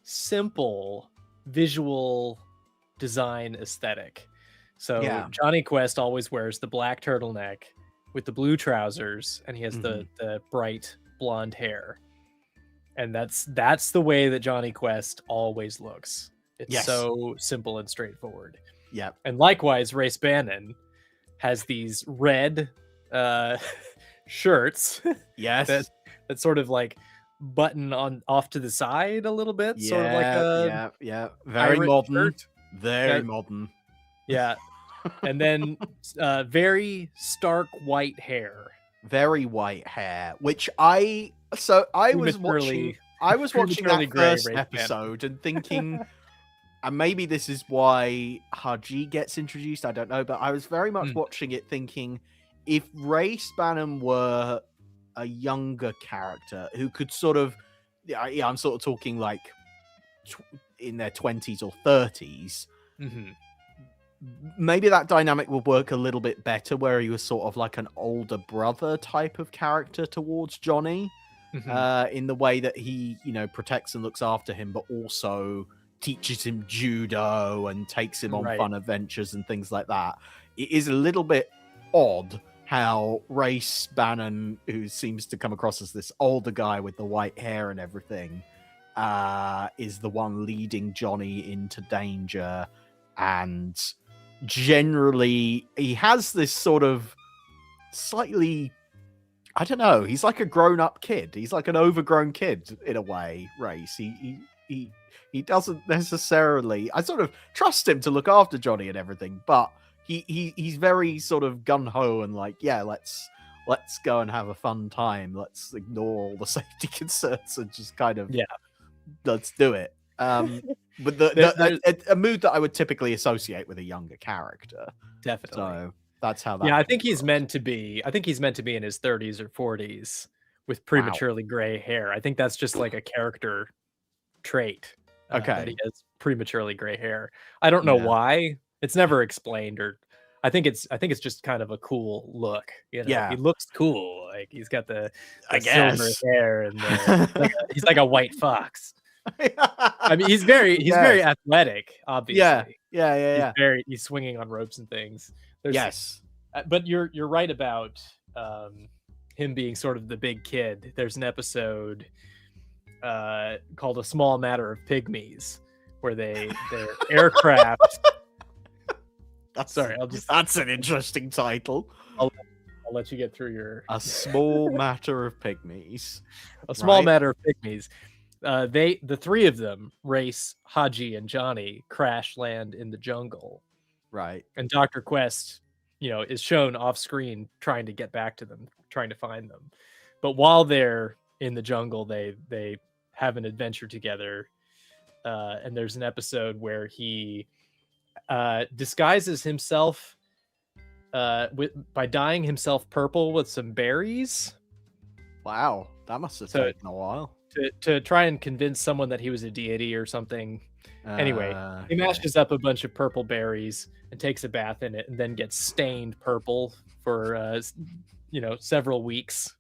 simple visual design aesthetic. So Johnny Quest always wears the black turtleneck with the blue trousers, and he has the bright blonde hair. And that's the way that Johnny Quest always looks. It's so simple and straightforward. Yeah. And likewise, Race Bannon has these red shirts. Yes. that sort of like button on off to the side a little bit. Yeah, sort of like a very modern. Shirt. Very modern. Yeah. And then very stark white hair. Very white hair, which I was watching that first episode and thinking, and maybe this is why Haji gets introduced, I don't know, but I was very much watching it thinking, if Race Bannon were a younger character who could sort of, I'm sort of talking like in their 20s or 30s, maybe that dynamic would work a little bit better, where he was sort of like an older brother type of character towards Johnny, in the way that he, protects and looks after him, but also teaches him judo and takes him on fun adventures and things like that. It is a little bit odd how Race Bannon, who seems to come across as this older guy with the white hair and everything, is the one leading Johnny into danger. And generally, he has this sort of slightly, I don't know, he's like a grown-up kid. He's like an overgrown kid in a way, Race. He doesn't necessarily, I sort of trust him to look after Johnny and everything, but he's very sort of gung-ho and like, yeah, let's go and have a fun time. Let's ignore all the safety concerns and just kind of, let's do it. But a mood that I would typically associate with a younger character. Definitely. So that's how that. Yeah, I think he's meant to be in his 30s or 40s with prematurely gray hair. I think that's just like a character trait. That he has prematurely gray hair. I don't know why. It's never explained, or I think it's just kind of a cool look. He looks cool. Like he's got the silver hair and he's like a white fox. I mean, he's very athletic, obviously. Yeah. He's swinging on ropes and things. But you're right about him being sort of the big kid. There's an episode called "A Small Matter of Pygmies," where their aircraft. That's an interesting title. I'll let you get through your A Small Matter of Pygmies. A Small Matter of Pygmies. The three of them, Race, Haji, and Johnny, crash land in the jungle. Right. And Dr. Quest, is shown off screen trying to get back to them, trying to find them. But while they're in the jungle, they have an adventure together. And there's an episode where he disguises himself by dyeing himself purple with some berries. Wow, that must have taken a while. To try and convince someone that he was a deity or something. Anyway, he mashes up a bunch of purple berries and takes a bath in it, and then gets stained purple for several weeks.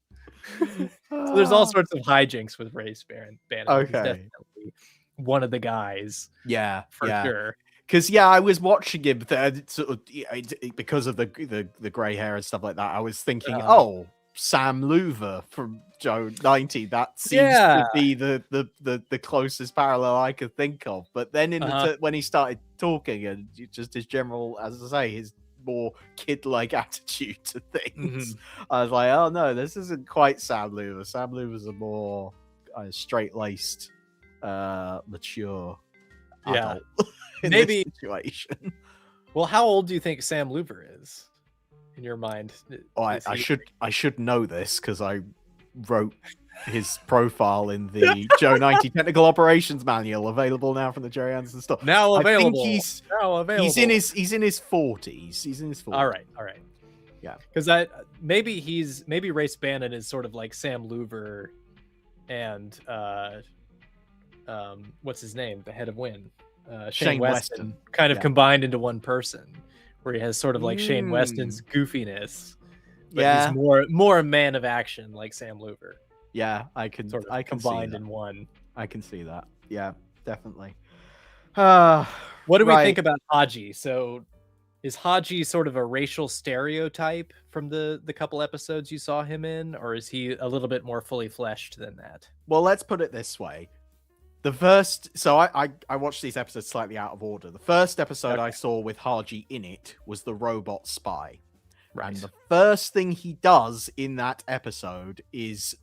So there's all sorts of hijinks with Race Bannon. Okay. He's definitely one of the guys. Yeah, for sure. Because I was watching him sort of, because of the grey hair and stuff like that. I was thinking, Sam Loover from Joe 90. That seems to be the closest parallel I could think of. But then when he started talking and just his general, as I say, his more kid-like attitude to things, I was like, oh no, this isn't quite Sam Loover. Sam Loover's a more straight-laced, mature adult in maybe this situation. Well, how old do you think Sam Loover is in your mind? I should know this because I wrote his profile in the Joe 90 Technical Operations Manual, available now from the Jerry Anderson store. Now available. He's in his 40s. He's in his 40s. All right. Yeah. Because maybe Race Bannon is sort of like Sam Loover and what's his name? The head of Wynn. Shane Weston kind of combined into one person, where he has sort of like Shane Weston's goofiness, but he's more a man of action like Sam Loover. Yeah, I can combined in one. I can see that. Yeah, definitely. What do we think about Haji? So is Haji sort of a racial stereotype from the couple episodes you saw him in, or is he a little bit more fully fleshed than that? Well, let's put it this way. I watched these episodes slightly out of order. The first episode I saw with Haji in it was the robot spy. Right. And the first thing he does in that episode is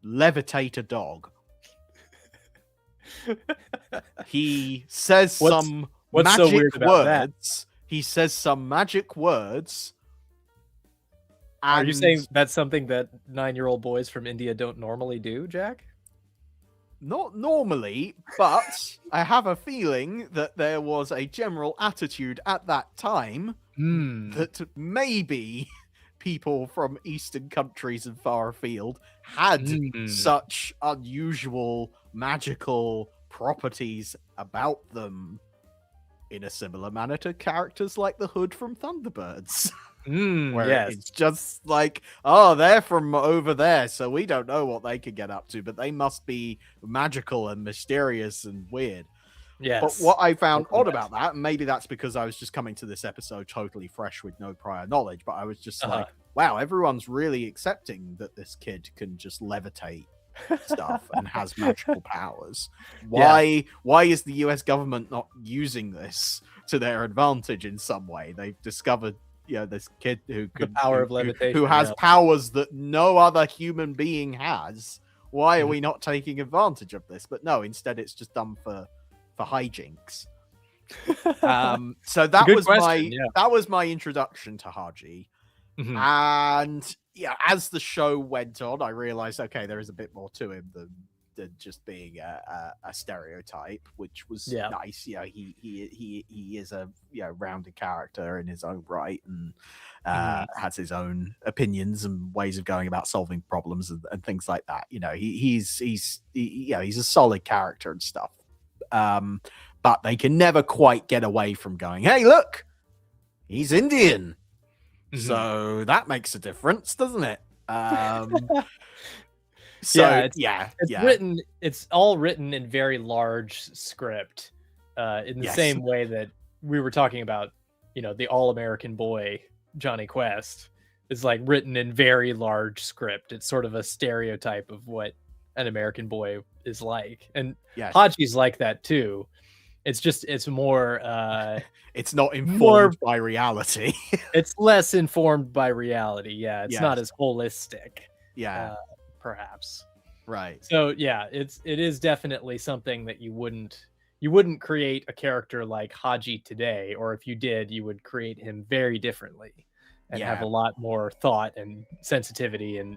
levitate a dog. He says some magic words. He says some magic words. Are you saying that's something that 9-year-old boys from India don't normally do, Jack? Not normally, but I have a feeling that there was a general attitude at that time that maybe people from Eastern countries and far afield had such unusual magical properties about them, in a similar manner to characters like the Hood from Thunderbirds. Where it's just like, oh, they're from over there, so we don't know what they could get up to, but they must be magical and mysterious and weird. Yes. But what I found odd about that, and maybe that's because I was just coming to this episode totally fresh with no prior knowledge, but I was just like, wow, everyone's really accepting that this kid can just levitate stuff and has magical powers. Why is the US government not using this to their advantage in some way? They've discovered this kid who could power of levitation, who has powers that no other human being has. Why are we not taking advantage of this? But no, instead it's just done for hijinks. So that was my introduction to Haji. And as the show went on, I realized, okay, there is a bit more to him than just being a stereotype, which was nice. He is a rounded character in his own right, and has his own opinions and ways of going about solving problems and things like that. He's a solid character and stuff. But they can never quite get away from going, hey, look, he's Indian. So that makes a difference, doesn't it? It's all written in very large script, in the same way that we were talking about, the All-American Boy, Johnny Quest, is like written in very large script. It's sort of a stereotype of what an American boy is like. And Haji's like that too. It's more it's not informed by reality. It's less informed by reality. It's not as holistic. Perhaps. Right. So it is definitely something that you wouldn't create a character like Haji today, or if you did, you would create him very differently and have a lot more thought and sensitivity, and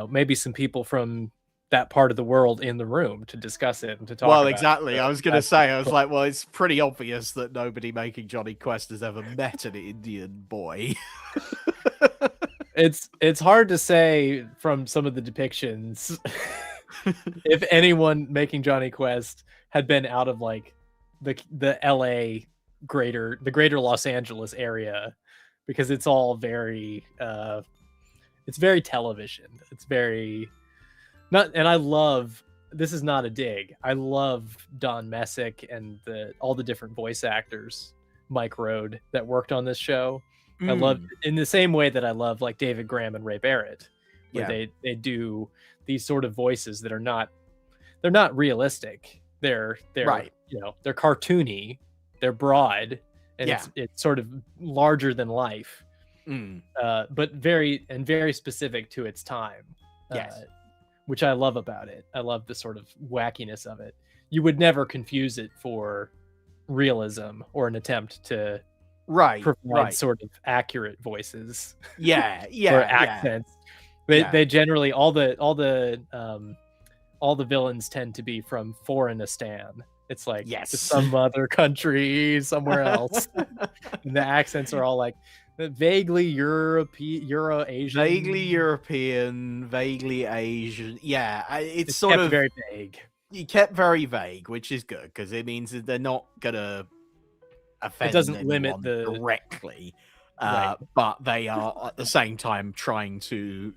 maybe some people from that part of the world in the room to discuss it and to talk Well, about exactly. it. So I was going to say, I was like, well, it's pretty obvious that nobody making Johnny Quest has ever met an Indian boy. it's hard to say from some of the depictions if anyone making Johnny Quest had been out of like the LA the greater Los Angeles area, because it's all very it's very television. It's very not, and I love, this is not a dig. I love Don Messick and all the different voice actors, Mike Road, that worked on this show. I love, in the same way that I love like David Graham and Ray Barrett, where they do these sort of voices that are not, they're not realistic. They're right. You know, they're cartoony, they're broad, and it's sort of larger than life, but very specific to its time. Yes. Which I love about it. I love the sort of wackiness of it. You would never confuse it for realism or an attempt to provide sort of accurate voices. Or accents. They generally, all the villains tend to be from Foreignistan. It's like some other country somewhere else. And the accents are all like vaguely Euro-Asian. Vaguely European, vaguely Asian. Yeah, it's sort kept of very vague. You kept very vague, which is good because it means that they're not gonna offend. It doesn't limit directly, but they are at the same time trying to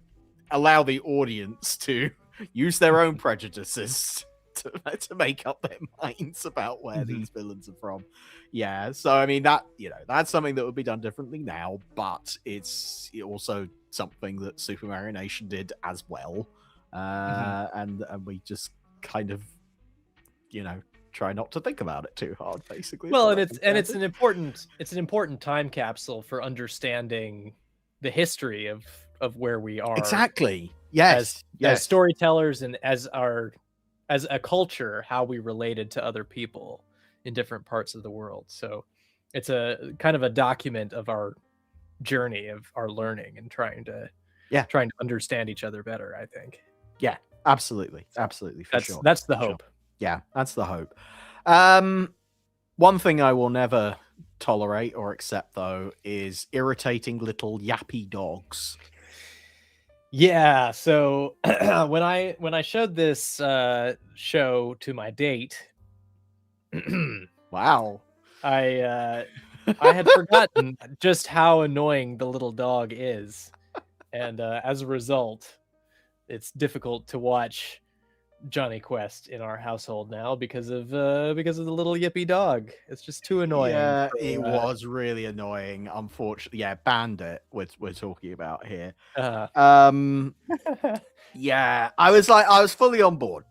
allow the audience to use their own prejudices to make up their minds about where these villains are from. Yeah, so I mean that's something that would be done differently now, but it's also something that Supermarionation did as well, and we just kind of try not to think about it too hard, basically. Well, and it's an important time capsule for understanding the history of where we are. Exactly. Yes. As storytellers and as a culture, how we related to other people in different parts of the world. So it's a kind of a document of our journey, of our learning, and trying to understand each other better, I think. Yeah, absolutely. That's the hope. Yeah, that's the hope. One thing I will never tolerate or accept, though, is irritating little yappy dogs. Yeah, so when I showed this show to my date, wow, I had forgotten just how annoying the little dog is, and as a result, it's difficult to watch Johnny Quest in our household now because of the little yippy dog. It's just too annoying. Yeah, it was really annoying. Unfortunately, Bandit we're talking about here. Yeah, I was fully on board.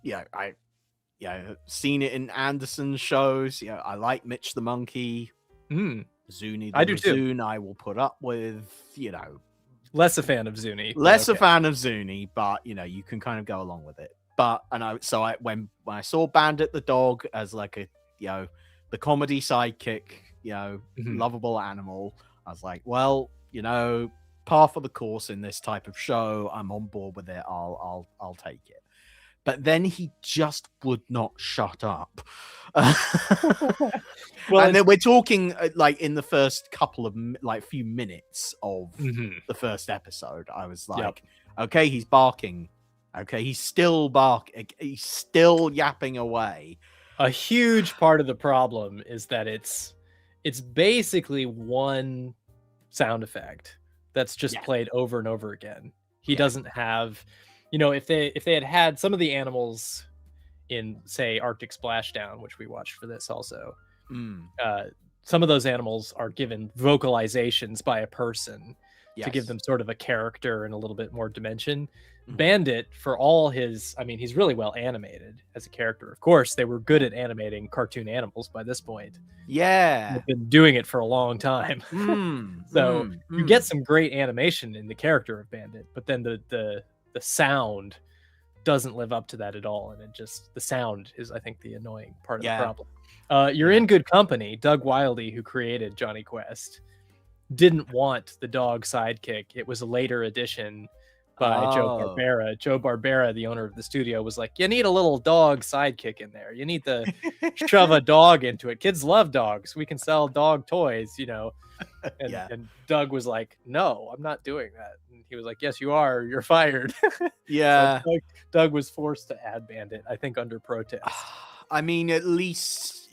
Seen it in Anderson's shows. I like Mitch the Monkey. Zuni the Bazoon, I will put up with. Less a fan of Zuni. A fan of Zuni, but you can kind of go along with it. But when I saw Bandit the dog as like a the comedy sidekick, lovable animal, I was like, well, par for the course in this type of show. I'm on board with it. I'll take it. But then he just would not shut up. Well, and then we're talking like in the first couple of few minutes of the first episode, I was like, okay, he's barking. Okay, he's still barking. He's still yapping away. A huge part of the problem is that it's basically one sound effect that's just played over and over again. He doesn't have, if they had some of the animals in, say, Arctic Splashdown, which we watched for this also, some of those animals are given vocalizations by a person to give them sort of a character and a little bit more dimension. Bandit, for all his, he's really well animated as a character. Of course, they were good at animating cartoon animals by this point. Yeah. They've been doing it for a long time. So you get some great animation in the character of Bandit, but then the sound doesn't live up to that at all. And the sound is, I think, the annoying part of the problem. You're in good company. Doug Wildey, who created Johnny Quest, didn't want the dog sidekick. It was a later addition by Joe Oh. Barbera. Joe Barbera, the owner of the studio, was like, you need a little dog sidekick in there. You need to shove a dog into it. Kids love dogs. We can sell dog toys, you know. And, Yeah. and Doug was like, no, I'm not doing that. And he was like, yes, you are. You're fired. Yeah. So Doug was forced to add Bandit, I think, under protest. I mean, at least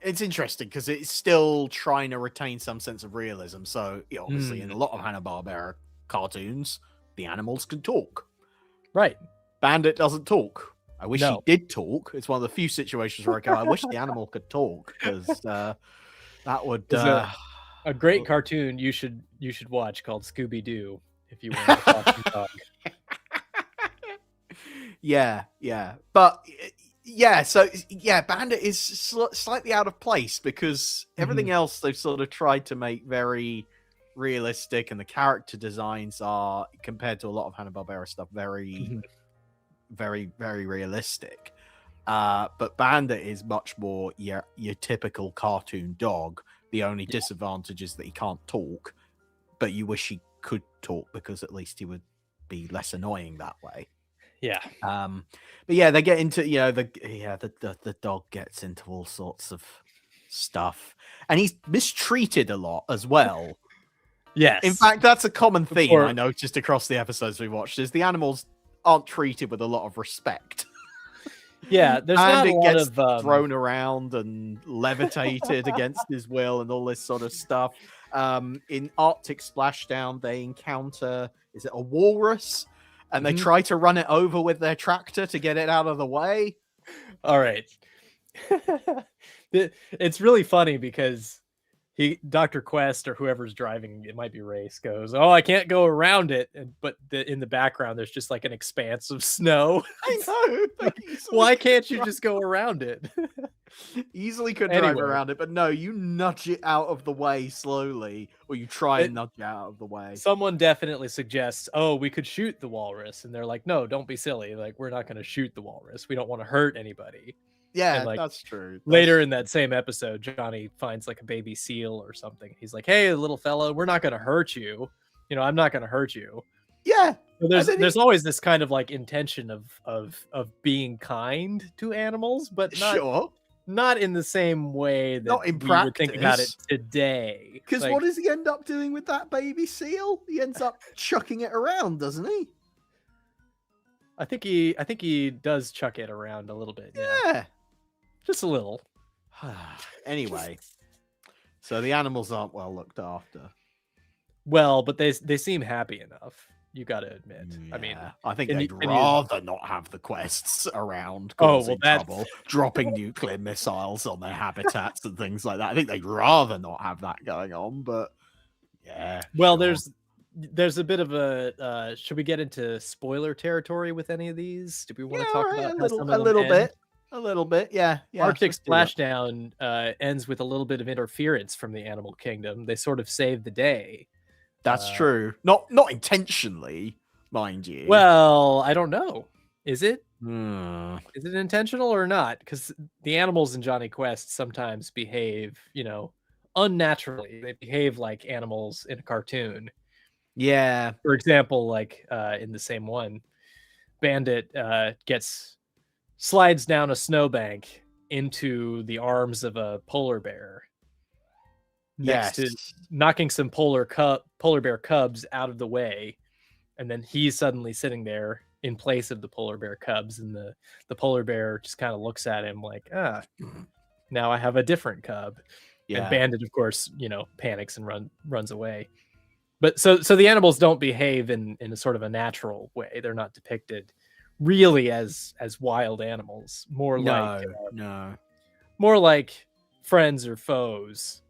it's interesting because it's still trying to retain some sense of realism. So, obviously, in a lot of Hanna-Barbera cartoons, the animals can talk. Right. Bandit doesn't talk. I wish No. he did talk. It's one of the few situations where I go, I wish the animal could talk, because that would... a great cartoon you should watch called Scooby-Doo if you want to talk to dog. Yeah. But... yeah, so Bandit is slightly out of place because everything else they've sort of tried to make very realistic, and the character designs are, compared to a lot of Hanna-Barbera stuff, very, very, very realistic. But Bandit is much more your typical cartoon dog. The only disadvantage is that he can't talk, but you wish he could talk because at least he would be less annoying that way. Yeah. But yeah, they get into the dog gets into all sorts of stuff, and he's mistreated a lot as well. Yes. In fact, that's a common theme I noticed across the episodes we watched, is the animals aren't treated with a lot of respect. Yeah, there's not a lot of thrown around and levitated against his will and all this sort of stuff. In Arctic Splashdown, they encounter, is it a walrus? And they try to run it over with their tractor to get it out of the way. All right. It's really funny because Dr. Quest, or whoever's driving, it might be Race, goes, oh, I can't go around it. But in the background, there's just like an expanse of snow. I know. Why can't you just go around it? Easily could drive around it, but no, you nudge it out of the way slowly, or you try and nudge it out of the way. Someone definitely suggests, oh, we could shoot the walrus. And they're like, no, don't be silly. Like, we're not going to shoot the walrus. We don't want to hurt anybody. Yeah, like, that's true. Later in that same episode, Johnny finds like a baby seal or something. He's like, hey, little fellow, we're not going to hurt you. You know, I'm not going to hurt you. Yeah. So there's always this kind of like intention of being kind to animals, but not in the same way that not in we would think about it today. Because what does he end up doing with that baby seal? He ends up chucking it around, doesn't he? I think he does chuck it around a little bit. Yeah. Just a little. Anyway, so the animals aren't well looked after. Well, but they seem happy enough. You got to admit. Yeah. I mean, I think they'd rather not have the quests around causing trouble, dropping nuclear missiles on their habitats and things like that. I think they'd rather not have that going on, but yeah. Well, there's a bit of a should we get into spoiler territory with any of these? Do we want to talk about a little bit? Yeah. Arctic Splashdown ends with a little bit of interference from the animal kingdom. They sort of save the day. That's true. Not intentionally, mind you. Well, I don't know. Is it? Is it intentional or not? Because the animals in Johnny Quest sometimes behave, unnaturally. They behave like animals in a cartoon. Yeah. For example, like in the same one, Bandit slides down a snowbank into the arms of a polar bear. Next to knocking some polar bear cubs out of the way, and then he's suddenly sitting there in place of the polar bear cubs, and the polar bear just kind of looks at him like, now I have a different cub. And Bandit, of course, panics and runs away. But so the animals don't behave in a sort of a natural way. They're not depicted really as wild animals. More like friends or foes.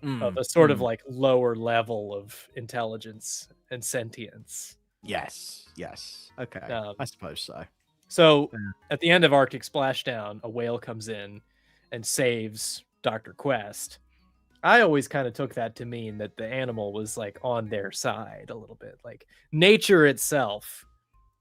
Of a sort of like lower level of intelligence and sentience. Yes. Okay. I suppose so. So at the end of Arctic Splashdown, a whale comes in and saves Dr. Quest. I always kind of took that to mean that the animal was like on their side a little bit. Like nature itself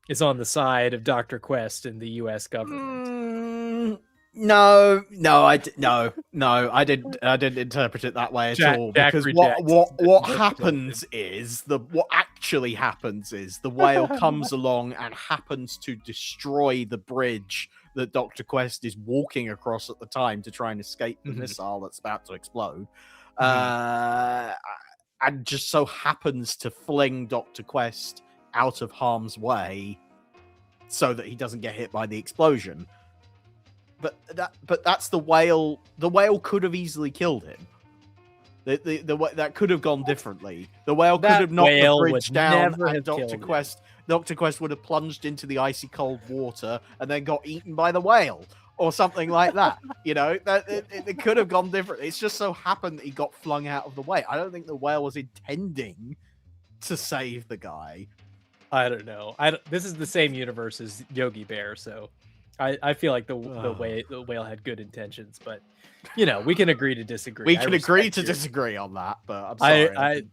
is on the side of Dr. Quest and the US government. No, I didn't interpret it that way at all. Jack Because rejects what this happens is what actually happens is the whale comes along and happens to destroy the bridge that Dr. Quest is walking across at the time to try and escape the missile that's about to explode. And just so happens to fling Dr. Quest out of harm's way so that he doesn't get hit by the explosion. But that's the whale. The whale could have easily killed him. That could have gone differently. The whale could have knocked the bridge down, and Dr. Quest would have plunged into the icy cold water and then got eaten by the whale or something like that. You know, it could have gone different. It's just so happened that he got flung out of the way. I don't think the whale was intending to save the guy. I don't know. This is the same universe as Yogi Bear, so I feel like the whale had good intentions, but you know, we can agree to disagree. We can agree to disagree on that, but I'm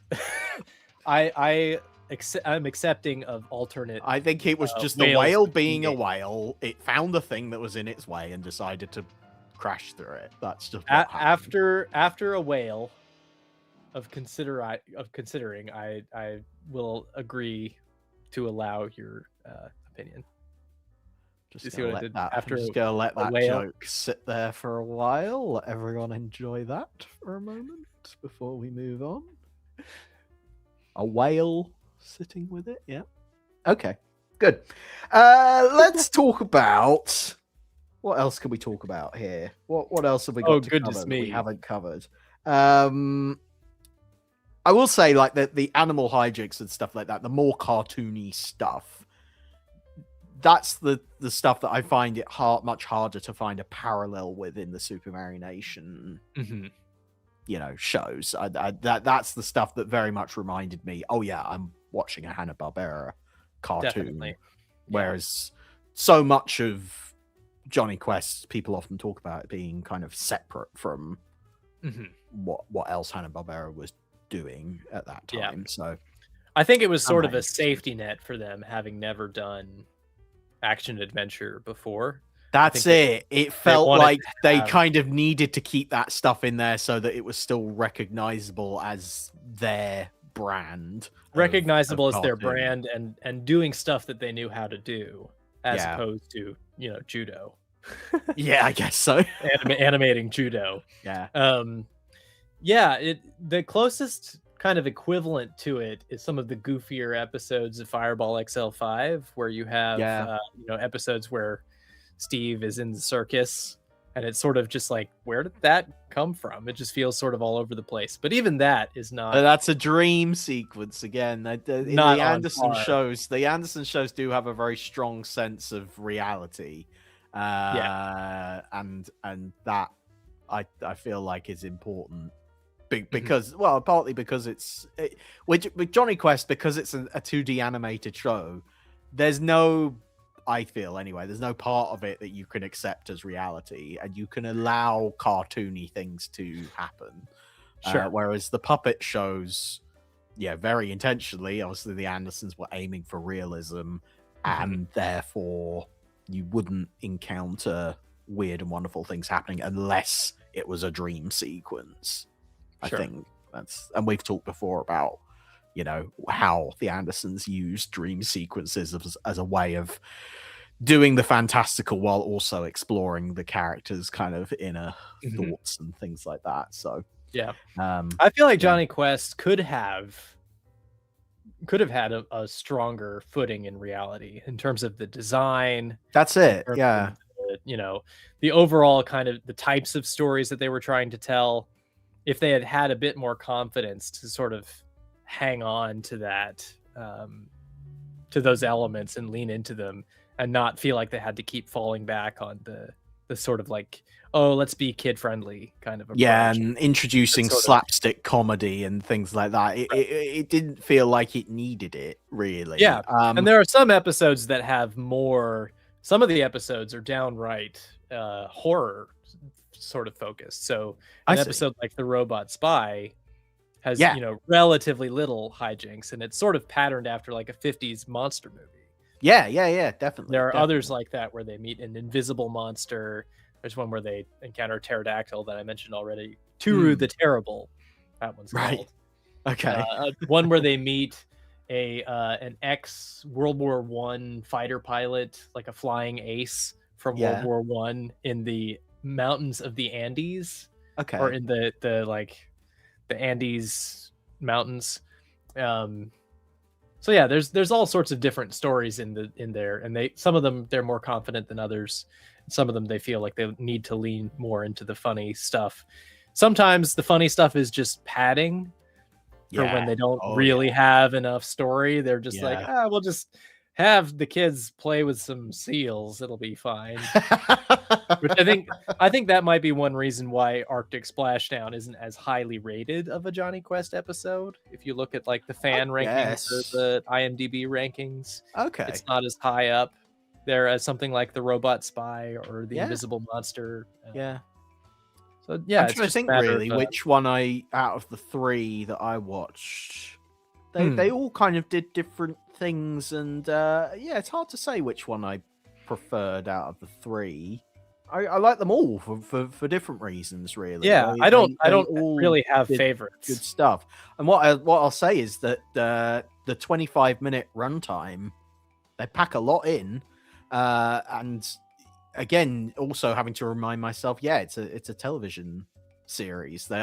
sorry. I'm accepting of alternate. I think it was just the whale being a whale. It found the thing that was in its way and decided to crash through it. That's just what after a whale of considering. I will agree to allow your opinion. Just gonna let that joke sit there for a while. Let everyone enjoy that for a moment before we move on. A whale sitting with it, yeah. Okay, good. Let's talk about what else can we talk about here? What else have we got to cover that we haven't covered? I will say, like the animal hijinks and stuff like that, the more cartoony stuff. That's the stuff that I find it much harder to find a parallel with in the Supermarionation, you know, shows. That's the stuff that very much reminded me. Oh yeah, I'm watching a Hanna-Barbera cartoon. Definitely. Whereas so much of Johnny Quest, people often talk about it being kind of separate from what else Hanna-Barbera was doing at that time. Yeah. So I think it was sort of a safety net for them, having never done action adventure before. That's it. It felt like they kind of needed to keep that stuff in there so that it was still recognizable as their brand. Recognizable as their brand and doing stuff that they knew how to do, as opposed to, you know, judo. Yeah, I guess so. Animating judo. Yeah. The closest kind of equivalent to it is some of the goofier episodes of Fireball XL5, where you have episodes where Steve is in the circus, and it's sort of just like, where did that come from? It just feels sort of all over the place. But even that is not. That's a dream sequence again. The Anderson shows do have a very strong sense of reality, and that I feel like is important. Because partly because with Johnny Quest, because it's a 2D animated show, there's no part of it that you can accept as reality, and you can allow cartoony things to happen. Sure. Whereas the puppet shows, very intentionally, obviously the Andersons were aiming for realism, and therefore you wouldn't encounter weird and wonderful things happening unless it was a dream sequence. I think and we've talked before about, you know, how the Andersons use dream sequences as a way of doing the fantastical while also exploring the characters' kind of inner thoughts and things like that. So I feel like Johnny Quest could have had a stronger footing in reality in terms of the design. That's it. The overall kind of the types of stories that they were trying to tell. If they had had a bit more confidence to sort of hang on to that, to those elements and lean into them, and not feel like they had to keep falling back on the sort of like, oh, let's be kid friendly kind of approach. And introducing slapstick comedy and things like that. It didn't feel like it needed it really. Yeah, and there are some episodes that have more. Some of the episodes are downright horror sort of focused. So an episode like The Robot Spy has relatively little hijinks, and it's sort of patterned after like a 50s monster movie. Yeah, definitely. There are others like that where they meet an invisible monster. There's one where they encounter a pterodactyl that I mentioned already. Turu the Terrible, that one's called. Okay. One where they meet an ex World War I fighter pilot, like a flying ace from World War I in the mountains of the Andes. Okay. Or in the Andes mountains. So yeah, there's all sorts of different stories in there, and some of them they're more confident than others. Some of them they feel like they need to lean more into the funny stuff. Sometimes the funny stuff is just padding for when they don't really have enough story. They're just like, we'll just have the kids play with some seals. It'll be fine. Which I think that might be one reason why Arctic Splashdown isn't as highly rated of a Johnny Quest episode. If you look at like the fan rankings or the IMDb rankings, it's not as high up there as something like the Robot Spy or the Invisible Monster. So yeah, I'm trying to think really which one out of the three that I watched. They all kind of did different things, and it's hard to say which one I preferred out of the three. I like them all for different reasons, really. Yeah, I don't really have favorites. Good stuff. And what I'll say is that the 25-minute runtime, they pack a lot in, and again, also having to remind myself, it's a television series. They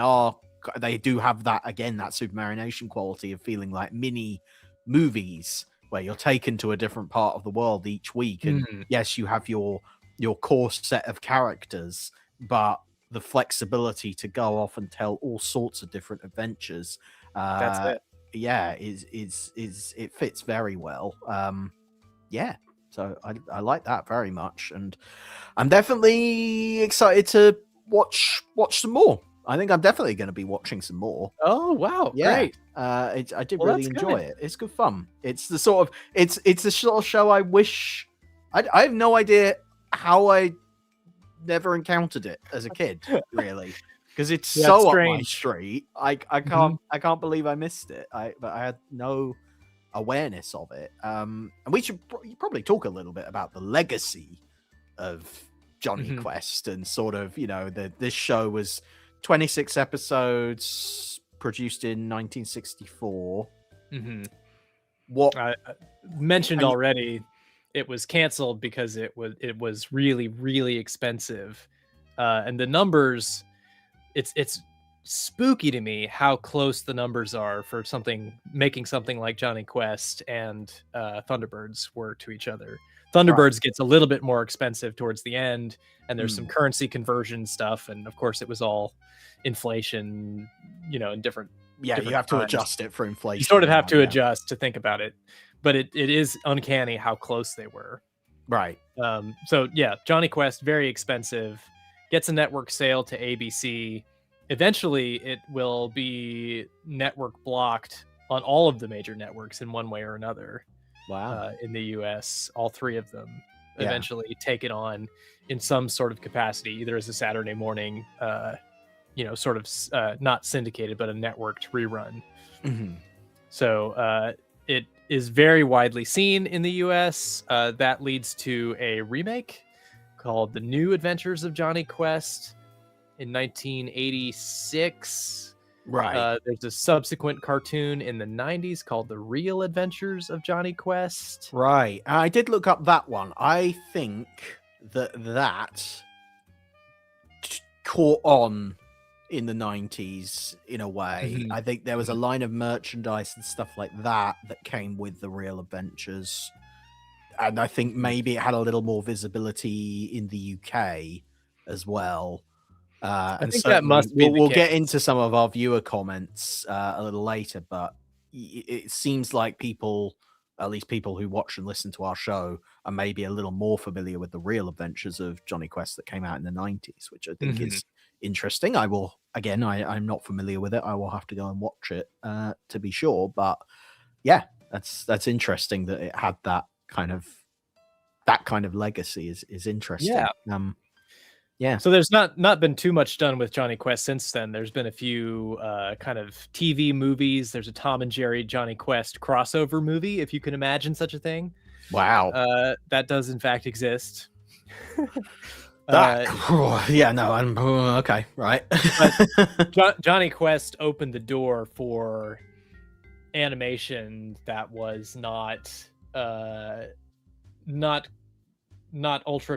do have that Supermarionation quality of feeling like mini movies where you're taken to a different part of the world each week, and yes, you have your core set of characters, but the flexibility to go off and tell all sorts of different adventures. That's it. Yeah, it fits very well. So I like that very much, and I'm definitely excited to watch some more. I think I'm definitely going to be watching some more. Oh wow, great! I did really enjoy it. It's good fun. It's the sort of show I wish. I have no idea how I never encountered it as a kid, really, because it's so up my street. I can't believe I missed it. But I had no awareness of it. And we should probably talk a little bit about the legacy of Johnny Quest, and sort of, this show was 26 episodes, produced in 1964. What I mentioned already, it was canceled because it was really, really expensive, and the numbers, it's spooky to me how close the numbers are for making something like Johnny Quest and Thunderbirds were to each other. Thunderbirds gets a little bit more expensive towards the end, and there's some currency conversion stuff, and of course it was all inflation, in different you have to adjust it for inflation. You sort of have to adjust to think about it, but it is uncanny how close they were. Right. So yeah, Johnny Quest, very expensive, gets a network sale to ABC. Eventually it will be network blocked on all of the major networks in one way or another. Wow. In the US, all three of them eventually take it on in some sort of capacity, either as a Saturday morning, sort of not syndicated, but a networked rerun. So it is very widely seen in the US. That leads to a remake called The New Adventures of Johnny Quest in 1986. Right. There's a subsequent cartoon in the 90s called The Real Adventures of Johnny Quest. Right. I did look up that one. I think that caught on in the 90s in a way. I think there was a line of merchandise and stuff like that came with The Real Adventures. And I think maybe it had a little more visibility in the UK as well. I think that must be. We'll get into some of our viewer comments a little later, but it seems like people, at least people who watch and listen to our show, are maybe a little more familiar with The Real Adventures of Johnny Quest that came out in the 90s, which I think is interesting. I will, again, I'm not familiar with it. I will have to go and watch it to be sure. But yeah, that's interesting that it had that kind of legacy is interesting. Yeah. Yeah. So there's not been too much done with Johnny Quest since then. There's been a few kind of TV movies. There's a Tom and Jerry Johnny Quest crossover movie, if you can imagine such a thing. Wow. That does in fact exist. Yeah, no, I'm okay, right. But Johnny Quest opened the door for animation that was not ultra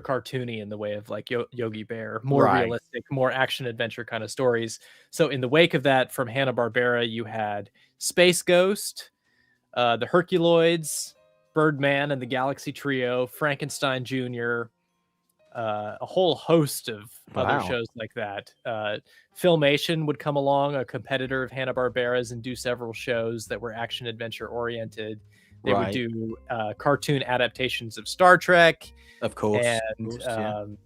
cartoony in the way of like Yogi Bear, more Right. realistic, more action adventure kind of stories. So in the wake of that, from Hanna-Barbera, you had Space Ghost, the Herculoids, Birdman and the Galaxy Trio, Frankenstein Jr., a whole host of other Wow. shows like that. Filmation would come along, a competitor of Hanna-Barbera's, and do several shows that were action adventure oriented. They would Right. do cartoon adaptations of Star Trek Of course. and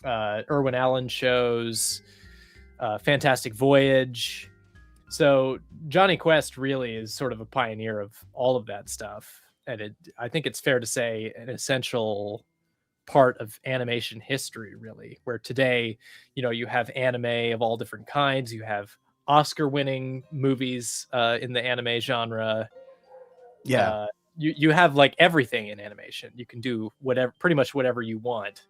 Yeah. Irwin Allen shows, Fantastic Voyage. So Johnny Quest really is sort of a pioneer of all of that stuff. And I think it's fair to say an essential part of animation history, really, where today, you have anime of all different kinds. You have Oscar-winning movies in the anime genre. Yeah. You have like everything in animation. You can do pretty much whatever you want.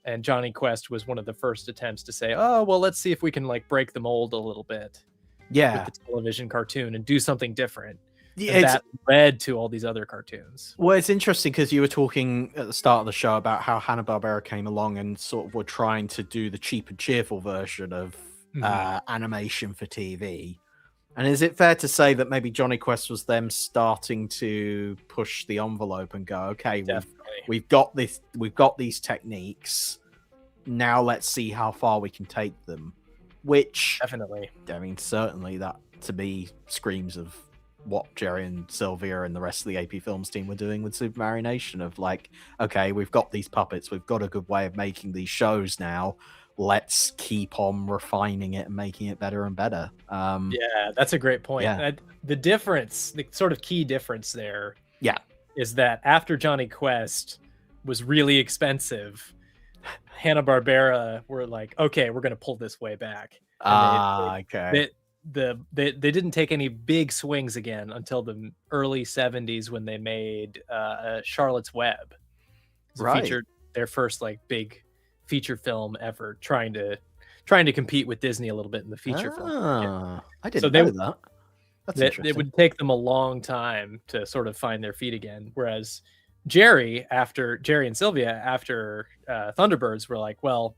And Johnny Quest was one of the first attempts to say, oh, well, let's see if we can like break the mold a little bit Yeah. with the television cartoon and do something different. Yeah, And that led to all these other cartoons. Well, it's interesting because you were talking at the start of the show about how Hanna-Barbera came along and sort of were trying to do the cheap and cheerful version of animation for TV. And is it fair to say that maybe Johnny Quest was them starting to push the envelope and go, okay, we've got these techniques. Now let's see how far we can take them. Which Definitely. I mean, certainly that to me screams of what Gerry and Sylvia and the rest of the AP Films team were doing with Supermarionation, of like, okay, we've got these puppets, we've got a good way of making these shows now. Let's keep on refining it and making it better and better. Yeah, that's a great point. Yeah. The difference, the sort of key difference there, yeah, is that after Johnny Quest was really expensive, Hanna-Barbera were like, okay, we're going to pull this way back. Okay. They didn't take any big swings again until the early 70s when they made Charlotte's Web. Right. Featured their first like big feature film ever, trying to compete with Disney a little bit in the feature film market. I didn't know that. That's interesting. It would take them a long time to sort of find their feet again. Whereas Gerry and Sylvia after Thunderbirds were like, well,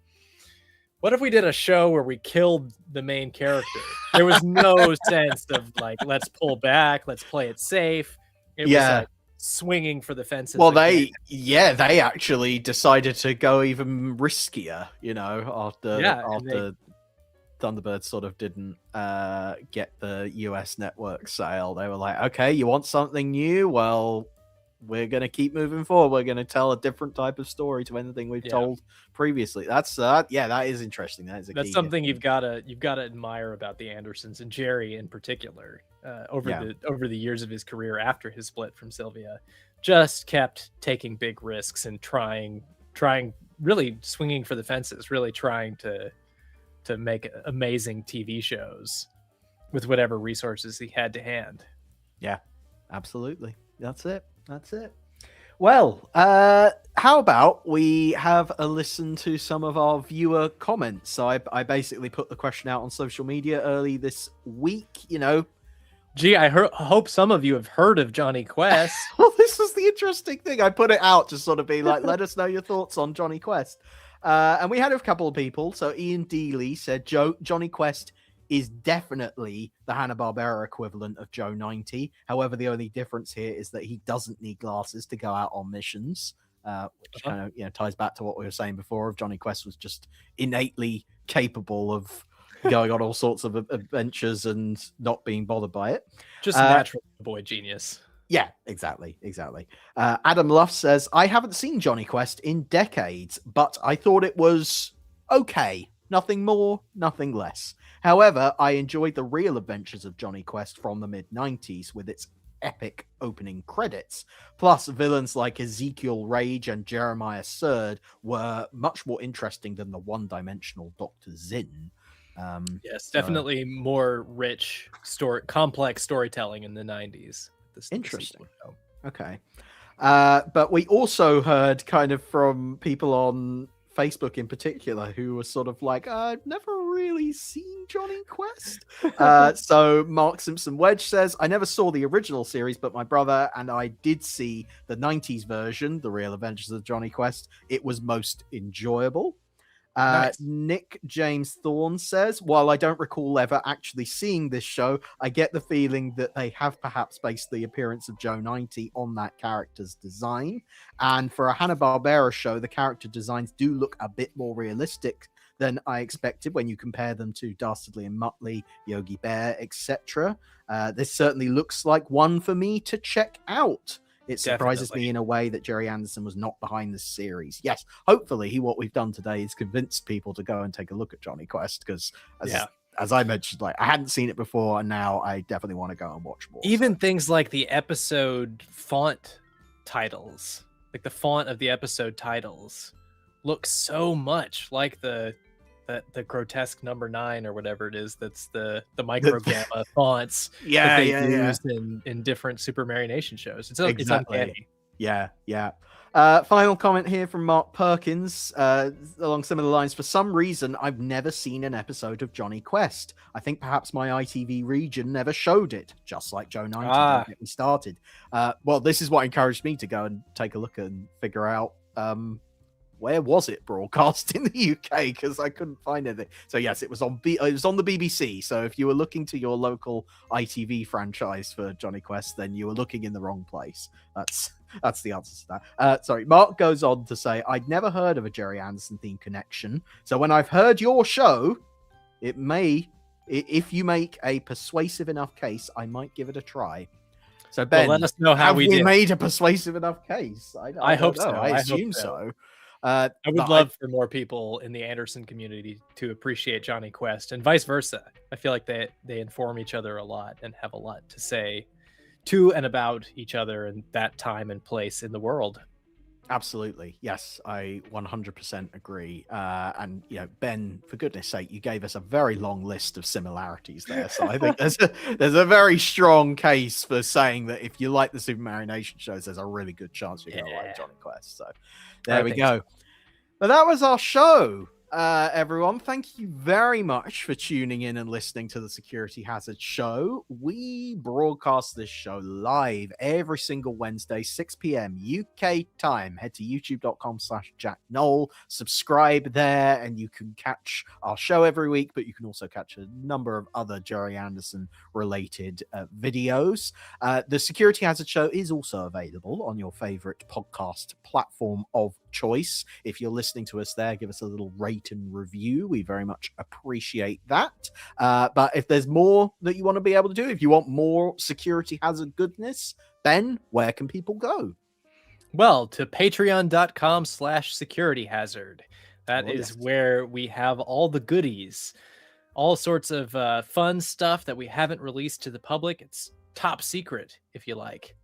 what if we did a show where we killed the main character? There was no sense of like, let's pull back, let's play it safe. It was like swinging for the fences. Well, they actually decided to go even riskier, after Thunderbird sort of didn't get the US network sale. They were like, okay, you want something new? Well, we're going to keep moving forward. We're going to tell a different type of story to anything we've told previously. That's that is interesting. That's something you've got to admire about the Andersons, and Gerry in particular, over the years of his career after his split from Sylvia, just kept taking big risks and trying really swinging for the fences, really trying to make amazing TV shows with whatever resources he had to hand. Yeah, absolutely. That's it. Well, how about we have a listen to some of our viewer comments? So I basically put the question out on social media early this week, Gee, I hope some of you have heard of Johnny Quest. Well, this was the interesting thing. I put it out to sort of be like, let us know your thoughts on Johnny Quest. And we had a couple of people. So Ian Dealey said Johnny Quest is definitely the Hanna-Barbera equivalent of Joe 90. However, the only difference here is that he doesn't need glasses to go out on missions, which kind of ties back to what we were saying before. Of Johnny Quest was just innately capable of going on all sorts of adventures and not being bothered by it. Just natural boy genius. Yeah, exactly. Adam Luff says, I haven't seen Johnny Quest in decades, but I thought it was okay. Nothing more, nothing less. However, I enjoyed the real adventures of Johnny Quest from the mid-90s with its epic opening credits. Plus, villains like Ezekiel Rage and Jeremiah Surd were much more interesting than the one-dimensional Dr. Zinn. Yes, definitely more rich, complex storytelling in the 90s. Interesting. Okay. But we also heard kind of from people on Facebook in particular who were sort of like, I've never really seen Johnny Quest. So Mark Simpson Wedge says, I never saw the original series, but my brother and I did see the 90s version, The Real Adventures of Johnny Quest. It was most enjoyable. Nice. Nick James Thorne says, while I don't recall ever actually seeing this show, I get the feeling that they have perhaps based the appearance of Joe 90 on that character's design. And for a Hanna-Barbera show, the character designs do look a bit more realistic than I expected when you compare them to Dastardly and Muttley, Yogi Bear, etc. This certainly looks like one for me to check out. It surprises me in a way that Gerry Anderson was not behind the series. Yes, hopefully what we've done today is convince people to go and take a look at Johnny Quest, because as I mentioned, like I hadn't seen it before, and now I definitely want to go and watch more. Even things like the episode font titles, like the font of the episode titles, look so much like the grotesque number 9 or whatever it is. That's the micro gamma fonts. Yeah, used in different Supermarionation shows. It's uncanny. Yeah. Final comment here from Mark Perkins, along similar lines. For some reason, I've never seen an episode of Johnny Quest. I think perhaps my ITV region never showed it, just like Joe 90 don't get me started. Well, this is what encouraged me to go and take a look and figure out where was it broadcast in the UK, because I couldn't find anything. So yes, it was on the BBC. So if you were looking to your local ITV franchise for Johnny Quest, then you were looking in the wrong place. That's the answer to that. Sorry, Mark goes on to say, I'd never heard of a Gerry Anderson theme connection. So when I've heard your show, if you make a persuasive enough case, I might give it a try. So Ben, let us know how we made a persuasive enough case. I hope so. I assume so. I would love for more people in the Anderson community to appreciate Johnny Quest, and vice versa. I feel like they inform each other a lot and have a lot to say to and about each other in that time and place in the world. Absolutely. Yes, I 100% agree. And, Ben, for goodness sake, you gave us a very long list of similarities there. So I think there's a very strong case for saying that if you like the Supermarionation shows, there's a really good chance you're going to like Johnny Quest. So there we go. But that was our show. Everyone, thank you very much for tuning in and listening to the Security Hazard Show. We broadcast this show live every single Wednesday, 6 p.m. UK time. Head to youtube.com/Jack Knoll. Subscribe there, and you can catch our show every week, but you can also catch a number of other Gerry Anderson related videos. The Security Hazard Show is also available on your favorite podcast platform of choice. If you're listening to us there, give us a little rate and review. We very much appreciate that. But if there's more that you want to be able to do, if you want more Security Hazard goodness, Ben, where can people go? Well, to patreon.com/Security Hazard. That is where we have all the goodies, all sorts of fun stuff that we haven't released to the public. It's top secret, if you like.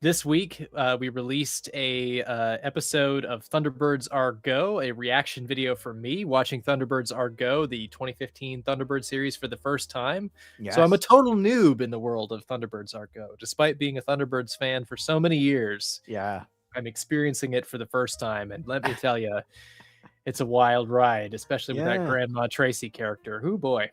This week, we released a episode of Thunderbirds Are Go, a reaction video for me watching Thunderbirds Are Go, the 2015 Thunderbird series, for the first time. Yes. So I'm a total noob in the world of Thunderbirds Are Go, despite being a Thunderbirds fan for so many years. Yeah, I'm experiencing it for the first time, and let me tell you, it's a wild ride, especially with that Grandma Tracy character. Hoo boy!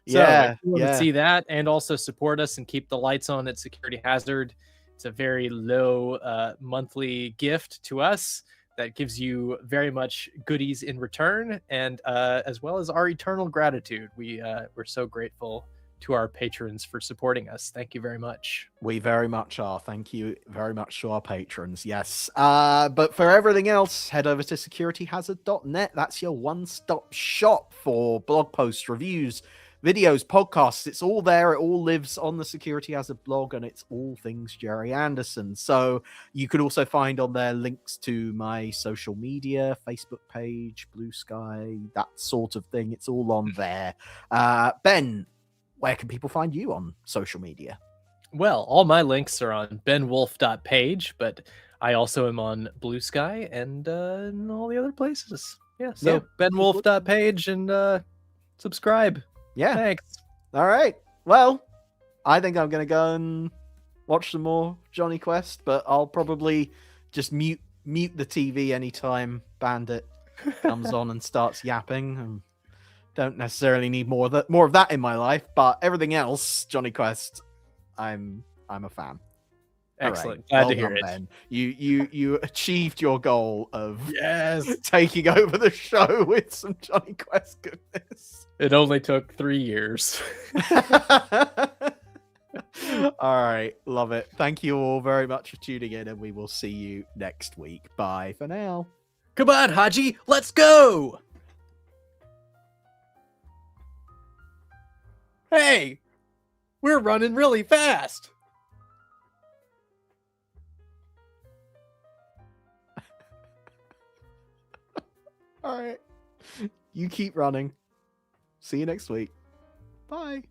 So if you want to see that and also support us and keep the lights on at Security Hazard, it's a very low monthly gift to us that gives you very much goodies in return, and as well as our eternal gratitude. We're so grateful to our patrons for supporting us. Thank you very much. We very much are. Thank you very much to our patrons. Yes. But for everything else, head over to securityhazard.net. That's your one-stop shop for blog posts, reviews, videos, podcasts. It's all there. It all lives on the Security Hazard blog, and it's all things Gerry Anderson. So you could also find on there links to my social media, Facebook page, Blue Sky, that sort of thing. It's all on there. Ben, where can people find you on social media? Well, all my links are on benwolf.page, but I also am on Blue Sky and all the other places. Yeah, so benwolf.page and subscribe. Yeah. Thanks. All right. Well, I think I'm going to go and watch some more Johnny Quest, but I'll probably just mute mute the TV anytime Bandit comes on and starts yapping. And don't necessarily need more of that in my life, but everything else, Johnny Quest, I'm a fan. Excellent. All right. Glad to hear Well it. done, Ben. You achieved your goal of Yes. taking over the show with some Johnny Quest goodness. It only took 3 years. All right. Love it. Thank you all very much for tuning in, and we will see you next week. Bye for now. Come on, Haji, let's go! Hey, we're running really fast. All right. You keep running. See you next week. Bye.